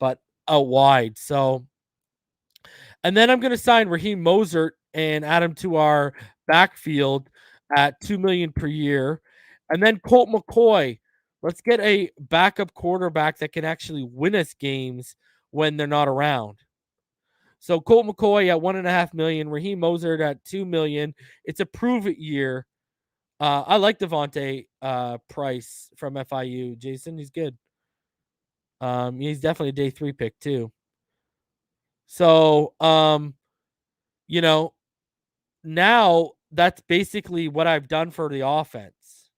but out wide. So. And then I'm going to sign Raheem Mostert and add him to our backfield at $2 million per year. And then Colt McCoy. Let's get a backup quarterback that can actually win us games when they're not around. So Colt McCoy at $1.5 million, Raheem Mostert at $2 million. It's a prove it year. I like Devontae Price from FIU. Jason, he's good. He's definitely a day 3 pick too. So now that's basically what I've done for the offense.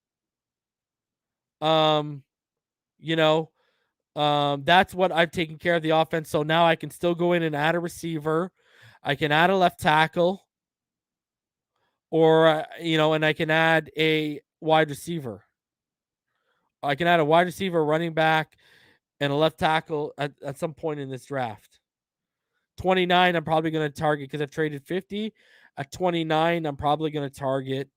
That's what I've taken care of the offense. So now I can still go in and add a receiver. I can add a left tackle, or and I can add a wide receiver. I can add a wide receiver, running back, and a left tackle at some point in this draft. 29, I'm probably going to target because I've traded 50. At 29, I'm probably going to target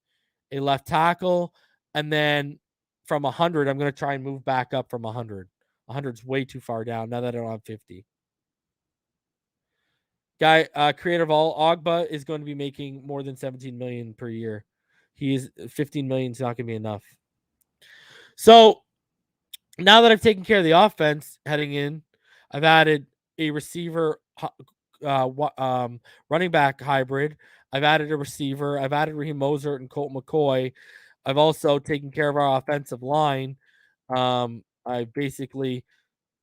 a left tackle. And then from 100, I'm going to try and move back up from 100. 100's way too far down now that I don't have 50. Guy, creator of all, Ogba is going to be making more than 17 million per year. He's 15 million is not going to be enough. So now that I've taken care of the offense heading in, I've added a receiver, running back hybrid. I've added a receiver. I've added Raheem Mostert and Colt McCoy. I've also taken care of our offensive line. I basically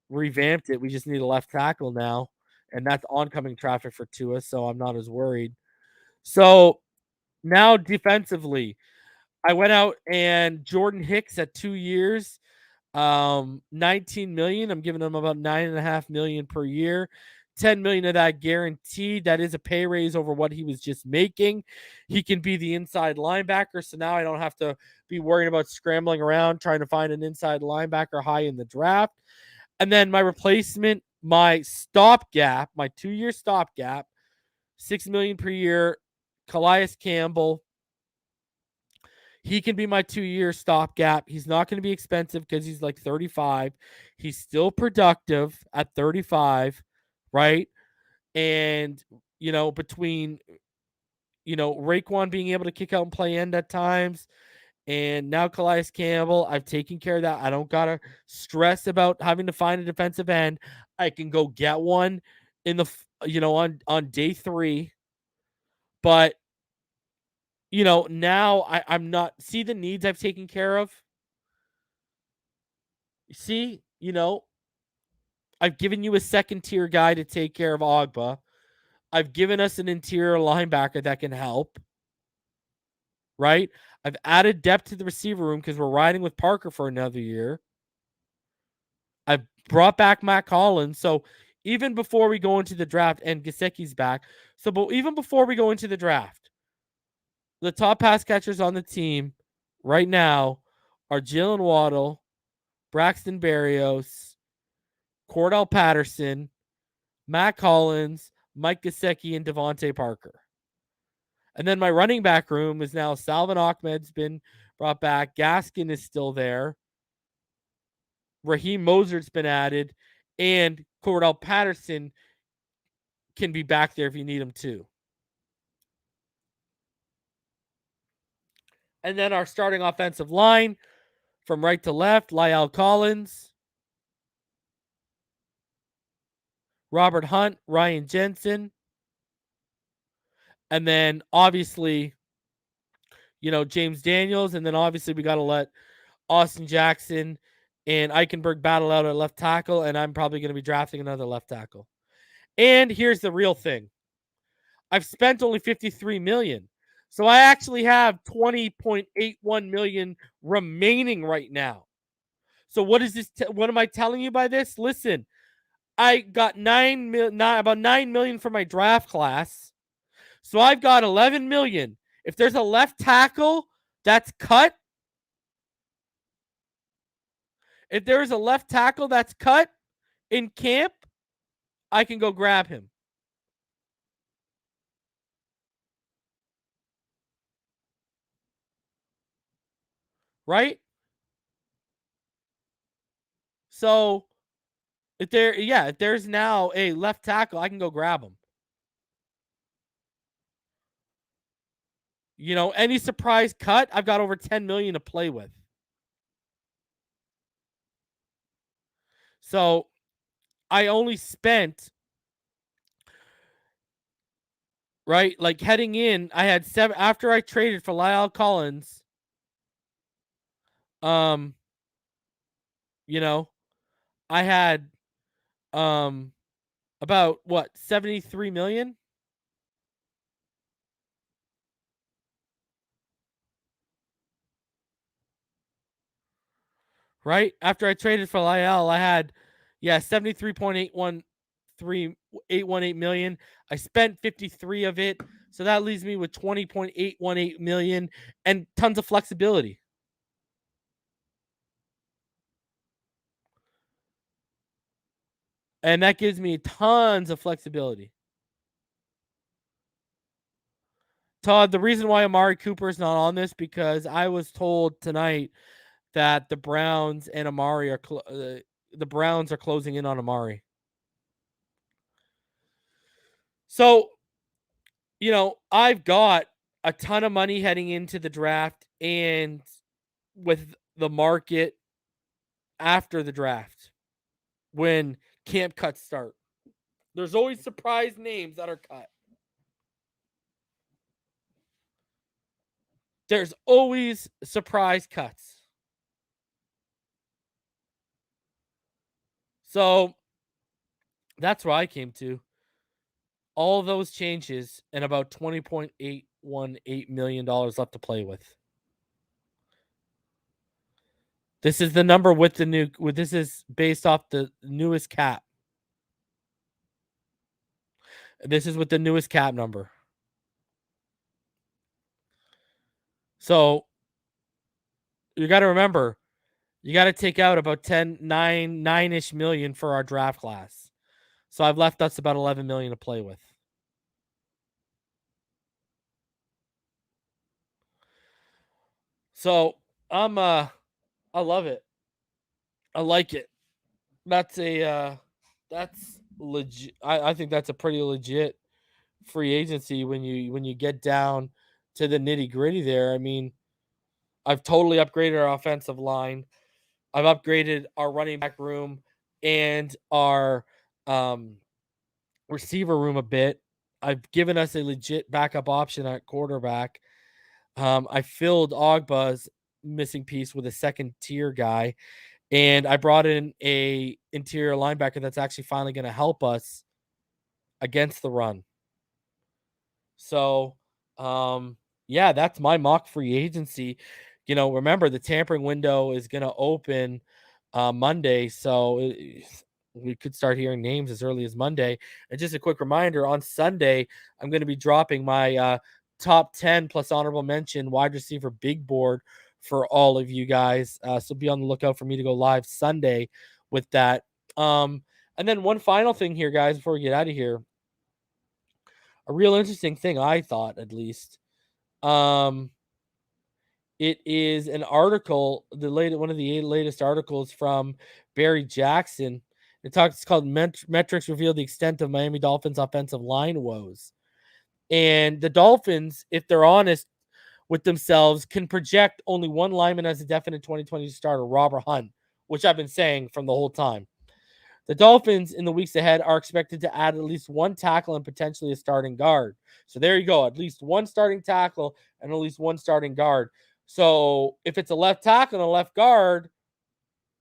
revamped it. We just need a left tackle now, and that's oncoming traffic for Tua, so I'm not as worried. So now defensively, I went out and Jordan Hicks at 2 years, 19 million. I'm giving him about 9.5 million per year. 10 million of that guaranteed. That is a pay raise over what he was just making. He can be the inside linebacker. So now I don't have to be worrying about scrambling around trying to find an inside linebacker high in the draft. And then my replacement, my stopgap, my 2-year stopgap, 6 million per year, Calais Campbell. He can be my 2-year stopgap. He's not going to be expensive because he's like 35. He's still productive at 35, right? And, between, Raekwon being able to kick out and play end at times, and now Calais Campbell, I've taken care of that. I don't got to stress about having to find a defensive end. I can go get one in the, on day 3. But, now I'm not, see the needs I've taken care of? See, I've given you a second tier guy to take care of Ogba. I've given us an interior linebacker that can help, right? I've added depth to the receiver room because we're riding with Parker for another year. I've brought back Matt Collins. So even before we go into the draft, and Gesicki's back. So but even before we go into the draft, the top pass catchers on the team right now are Jalen Waddle, Braxton Berrios, Cordell Patterson, Matt Collins, Mike Gesicki, and Devontae Parker. And then my running back room is now Salvin Ahmed's been brought back. Gaskin is still there. Raheem Mosert's been added. And Cordell Patterson can be back there if you need him too. And then our starting offensive line from right to left, La'el Collins, Robert Hunt, Ryan Jensen. And then obviously, James Daniels. And then obviously we got to let Austin Jackson and Eichenberg battle out at left tackle. And I'm probably going to be drafting another left tackle. And here's the real thing. I've spent only $53 million. So I actually have $20.81 million remaining right now. So what is this? What am I telling you by this? Listen, I got about $9 million for my draft class. So I've got $11 million. If there's a left tackle that's cut, in camp, I can go grab him. Right? So if there's now a left tackle, I can go grab him. Any surprise cut, I've got over $10 million to play with. So I only spent, right, like heading in, I had seven after I traded for La'el Collins. I had about what, 73 million? Right? After I traded for La'el, I had 73.818 million. I spent 53 of it. So that leaves me with 20.818 million and tons of flexibility. And that gives me tons of flexibility. Todd, the reason why Amari Cooper is not on this because I was told tonight that the Browns and Amari are the Browns are closing in on Amari. So, I've got a ton of money heading into the draft and with the market after the draft when camp cuts start. There's always surprise names that are cut. There's always surprise cuts. So that's where I came to. All those changes and about $20.818 million left to play with. This is the number with the new. This is based off the newest cap. This is with the newest cap number. So you got to remember, you got to take out about 9-ish million for our draft class. So I've left us about 11 million to play with. So I love it. I like it. That's legit. I think that's a pretty legit free agency when you get down to the nitty gritty there. I mean, I've totally upgraded our offensive line. I've upgraded our running back room and our receiver room a bit. I've given us a legit backup option at quarterback. I filled Ogba's missing piece with a second tier guy, and I brought in a interior linebacker that's actually finally going to help us against the run. So, yeah, that's my mock free agency. Remember the tampering window is going to open Monday, so we could start hearing names as early as Monday. And just a quick reminder, on Sunday, I'm going to be dropping my top 10 plus honorable mention wide receiver big board for all of you guys. So be on the lookout for me to go live Sunday with that. And then one final thing here, guys, before we get out of here. A real interesting thing, I thought, at least. It is an article, one of the latest articles from Barry Jackson. It's called Metrics Reveal the Extent of Miami Dolphins Offensive Line Woes. And the Dolphins, if they're honest with themselves, can project only one lineman as a definite 2020 starter, Robert Hunt, which I've been saying from the whole time. The Dolphins in the weeks ahead are expected to add at least one tackle and potentially a starting guard. So there you go, at least one starting tackle and at least one starting guard. So if it's a left tackle and a left guard,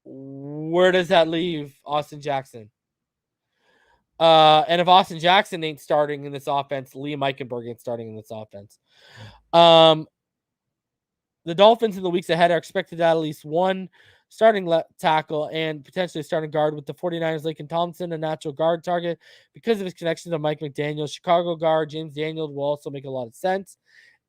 where does that leave Austin Jackson? And if Austin Jackson ain't starting in this offense, Liam Eichenberg ain't starting in this offense. The Dolphins in the weeks ahead are expected to add at least one starting tackle and potentially a starting guard, with the 49ers Laken Tomlinson a natural guard target because of his connection to Mike McDaniel. Chicago guard James Daniels will also make a lot of sense.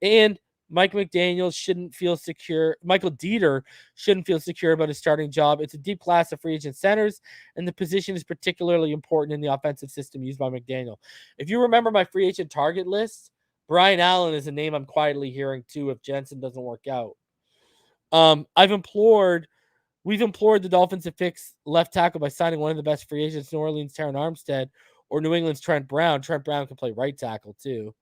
And Mike McDaniel shouldn't feel secure. Michael Dieter shouldn't feel secure about his starting job. It's a deep class of free agent centers, and the position is particularly important in the offensive system used by McDaniel. If you remember my free agent target list, Brian Allen is a name I'm quietly hearing too if Jensen doesn't work out. We've implored the Dolphins to fix left tackle by signing one of the best free agents, New Orleans' Terron Armstead, or New England's Trent Brown. Trent Brown can play right tackle too.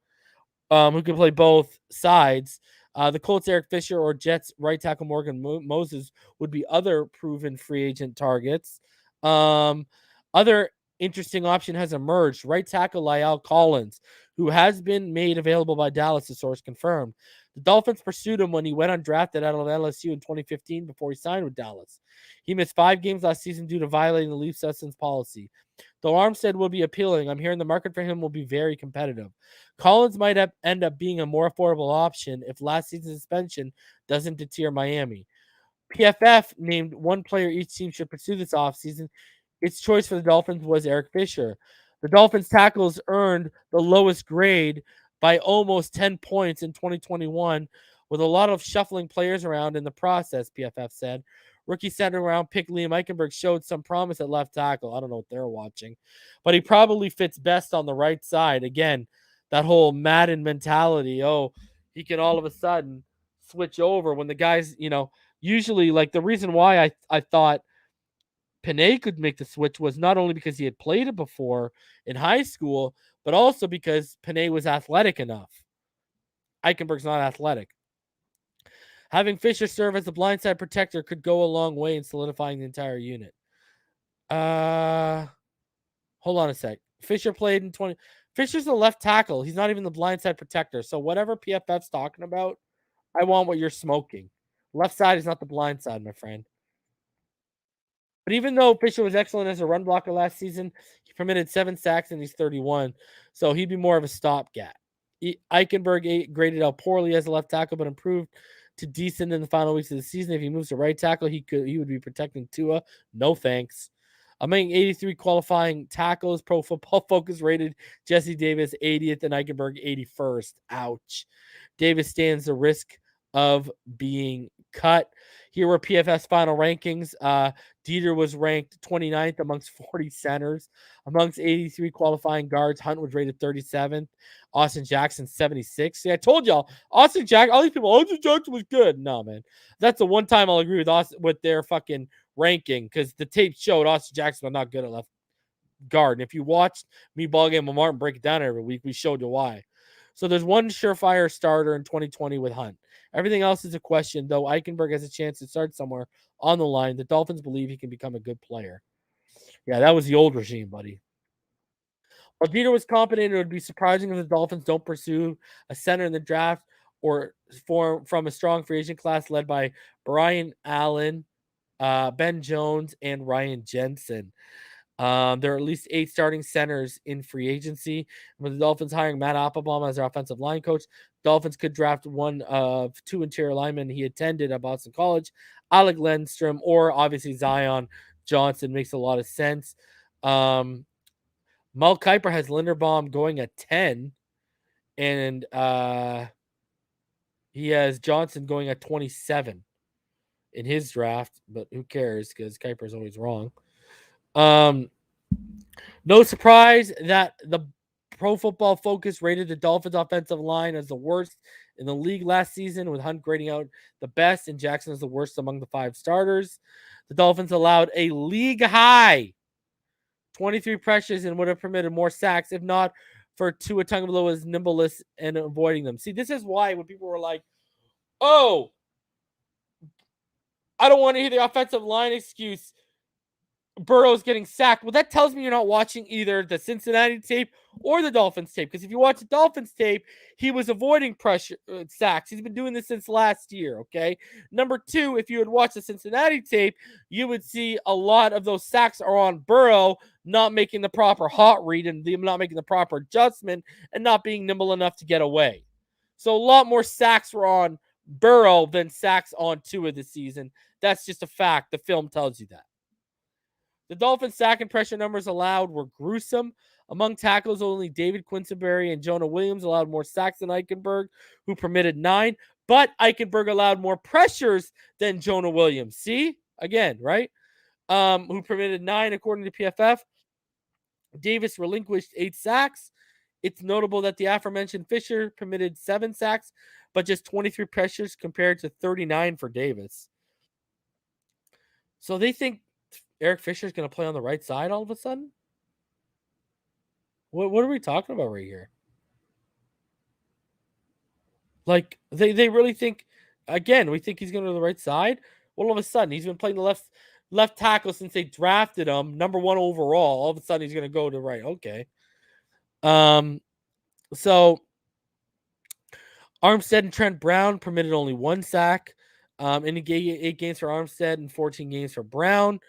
Who can play both sides. The Colts' Eric Fisher or Jets' right tackle Morgan Moses would be other proven free agent targets. Other interesting option has emerged. Right tackle La'el Collins, who has been made available by Dallas, the source confirmed. The Dolphins pursued him when he went undrafted out of LSU in 2015 before he signed with Dallas. He missed 5 games last season due to violating the leave substance policy. Though Armstead will be appealing, I'm hearing the market for him will be very competitive. Collins might end up being a more affordable option if last season's suspension doesn't deter Miami. PFF named one player each team should pursue this offseason. Its choice for the Dolphins was Eric Fisher. The Dolphins' tackles earned the lowest grade by almost 10 points in 2021, with a lot of shuffling players around in the process, PFF said. Rookie second round pick Liam Eichenberg showed some promise at left tackle. I don't know what they're watching, but he probably fits best on the right side. Again, that whole Madden mentality. Oh, he can all of a sudden switch over when the guys, usually like the reason why I thought Panay could make the switch was not only because he had played it before in high school, but also because Panay was athletic enough. Eichenberg's not athletic. Having Fisher serve as a blindside protector could go a long way in solidifying the entire unit. Hold on a sec. Fisher played in 20. Fisher's the left tackle. He's not even the blindside protector. So whatever PFF's talking about, I want what you're smoking. Left side is not the blind side, my friend. But even though Fisher was excellent as a run blocker last season, he permitted 7 sacks and he's 31. So he'd be more of a stopgap. Eichenberg graded out poorly as a left tackle, but improved to decent in the final weeks of the season. If he moves to right tackle, he would be protecting Tua. No thanks. Among 83 qualifying tackles, Pro Football Focus rated Jesse Davis 80th and Eichenberg 81st. Ouch. Davis stands the risk of being cut. Here were PFS final rankings. Dieter was ranked 29th amongst 40 centers. Amongst 83 qualifying guards, Hunt was rated 37th. Austin Jackson, 76th. See, I told y'all, all these people, Austin Jackson was good. No, man. That's the one time I'll agree with Austin, with their fucking ranking, because the tape showed Austin Jackson was not good at left guard. And if you watched me, Ball Game and Martin, break it down every week, we showed you why. So there's one surefire starter in 2020 with Hunt. Everything else is a question, though Eichenberg has a chance to start somewhere on the line. The Dolphins believe he can become a good player. Yeah, that was the old regime, buddy. While Dieter was confident, it would be surprising if the Dolphins don't pursue a center in the draft or from a strong free agent class led by Brian Allen, Ben Jones, and Ryan Jensen. There are at least 8 starting centers in free agency. With the Dolphins hiring Matt Applebaum as their offensive line coach, Dolphins could draft one of 2 interior linemen he attended at Boston College, Alec Lindstrom, or obviously Zion Johnson. Makes a lot of sense. Mel Kiper has Linderbaum going at 10, and he has Johnson going at 27 in his draft, but who cares because Kiper's always wrong. No surprise that the Pro Football Focus rated the Dolphins' offensive line as the worst in the league last season, with Hunt grading out the best and Jackson as the worst among the 5 starters. The Dolphins allowed a league high 23 pressures and would have permitted more sacks if not for Tua Tagovailoa's nimbleness and avoiding them. See, this is why when people were like, "Oh, I don't want to hear the offensive line excuse. Burrow's getting sacked." Well, that tells me you're not watching either the Cincinnati tape or the Dolphins tape. Because if you watch the Dolphins tape, he was avoiding pressure sacks. He's been doing this since last year. Okay. Number 2, if you had watched the Cincinnati tape, you would see a lot of those sacks are on Burrow not making the proper hot read and them not making the proper adjustment and not being nimble enough to get away. So a lot more sacks were on Burrow than sacks on Tua this season. That's just a fact. The film tells you that. The Dolphins' sack and pressure numbers allowed were gruesome. Among tackles, only David Quinsberry and Jonah Williams allowed more sacks than Eichenberg, who permitted 9. But Eichenberg allowed more pressures than Jonah Williams. See? Again, right? Who permitted 9 according to PFF. Davis relinquished 8 sacks. It's notable that the aforementioned Fisher permitted 7 sacks, but just 23 pressures compared to 39 for Davis. So they think Eric Fisher's going to play on the right side all of a sudden? What are we talking about right here? Like, they really think, again, we think he's going to the right side? Well, all of a sudden, he's been playing the left tackle since they drafted him, number 1 overall. All of a sudden, he's going to go to right. Okay. So Armstead and Trent Brown permitted only 1 sack. And he gave 8 games for Armstead and 14 games for Brown.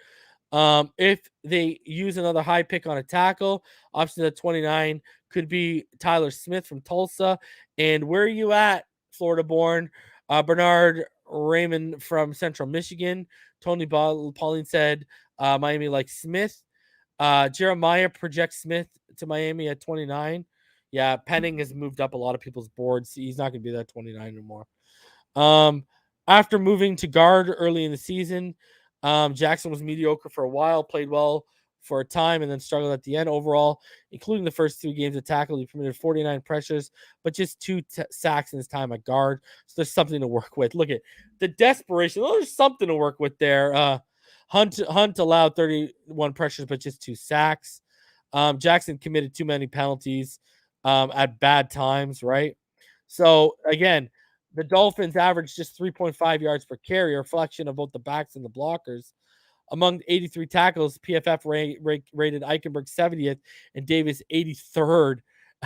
If they use another high pick on a tackle, option at 29 could be Tyler Smith from Tulsa. And where are you at, Florida-born? Bernard Raymond from Central Michigan. Tony Pauline said Miami likes Smith. Jeremiah projects Smith to Miami at 29. Yeah, Penning has moved up a lot of people's boards. He's not going to be that 29 anymore. After moving to guard early in the season, Jackson was mediocre for a while, played well for a time, and then struggled at the end. Overall, including the first 3 games of tackle, he permitted 49 pressures, but just 2 sacks in his time at guard. So there's something to work with. Look at the desperation. Oh, there's something to work with there. Hunt allowed 31 pressures, but just 2 sacks. Jackson committed too many penalties at bad times, right? So, again, the Dolphins averaged just 3.5 yards per carry, a reflection of both the backs and the blockers. Among 83 tackles, PFF rated Eichenberg 70th and Davis 83rd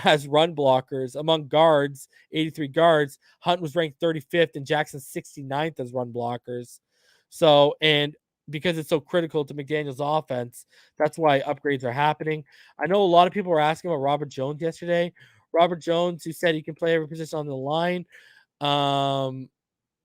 as run blockers. Among guards, 83 guards, Hunt was ranked 35th and Jackson 69th as run blockers. So, and because it's so critical to McDaniel's offense, that's why upgrades are happening. I know a lot of people were asking about Robert Jones yesterday. Robert Jones, who said he can play every position on the line,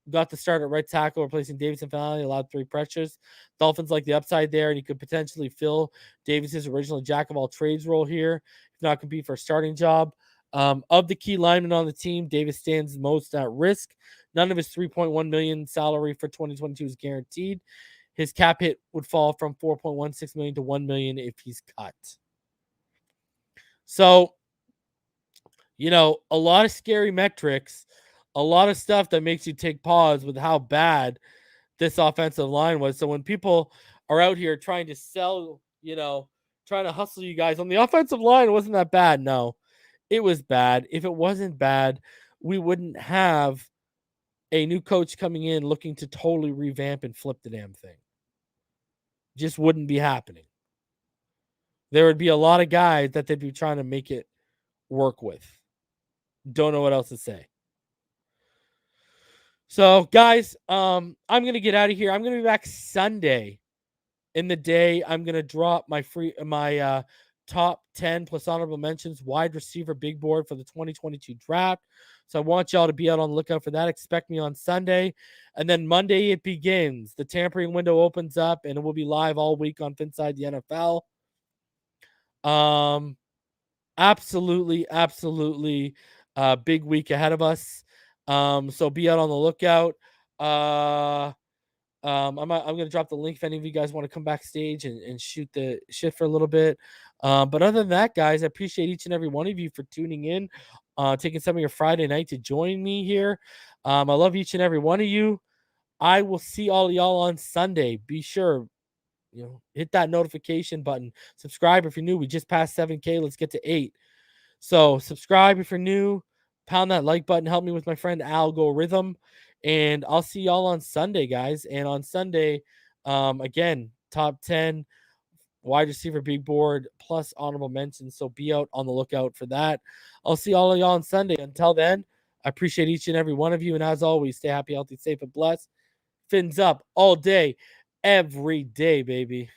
got the start at right tackle, replacing Davidson finale, allowed 3 pressures. Dolphins like the upside there, and he could potentially fill Davis's original jack of all trades role here, if not compete for a starting job. Of the key linemen on the team, Davis stands most at risk. None of his $3.1 million salary for 2022 is guaranteed. His cap hit would fall from $4.16 million to $1 million if he's cut. So, a lot of scary metrics, a lot of stuff that makes you take pause with how bad this offensive line was. So when people are out here trying to sell, trying to hustle you guys on the offensive line, it wasn't that bad. No, it was bad. If it wasn't bad, we wouldn't have a new coach coming in looking to totally revamp and flip the damn thing. Just wouldn't be happening. There would be a lot of guys that they'd be trying to make it work with. Don't know what else to say. So, guys, I'm going to get out of here. I'm going to be back Sunday in the day, I'm gonna drop my top 10 plus honorable mentions wide receiver big board for the 2022 draft. So I want y'all to be out on the lookout for that. Expect me on Sunday. And then Monday it begins. The tampering window opens up and it will be live all week on Phinside the NFL. Absolutely big week ahead of us. So be out on the lookout. I'm gonna drop the link if any of you guys want to come backstage and shoot the shit for a little bit. But other than that, guys, I appreciate each and every one of you for tuning in, taking some of your Friday night to join me here. I love each and every one of you. I will see all of y'all on Sunday. Be sure, hit that notification button. Subscribe if you're new. We just passed 7K. Let's get to 8. So subscribe if you're new. Pound that like button. Help me with my friend Algorithm. And I'll see y'all on Sunday, guys. And on Sunday, again, top 10 wide receiver big board plus honorable mentions. So be out on the lookout for that. I'll see all of y'all on Sunday. Until then, I appreciate each and every one of you. And as always, stay happy, healthy, safe, and blessed. Fins up all day, every day, baby.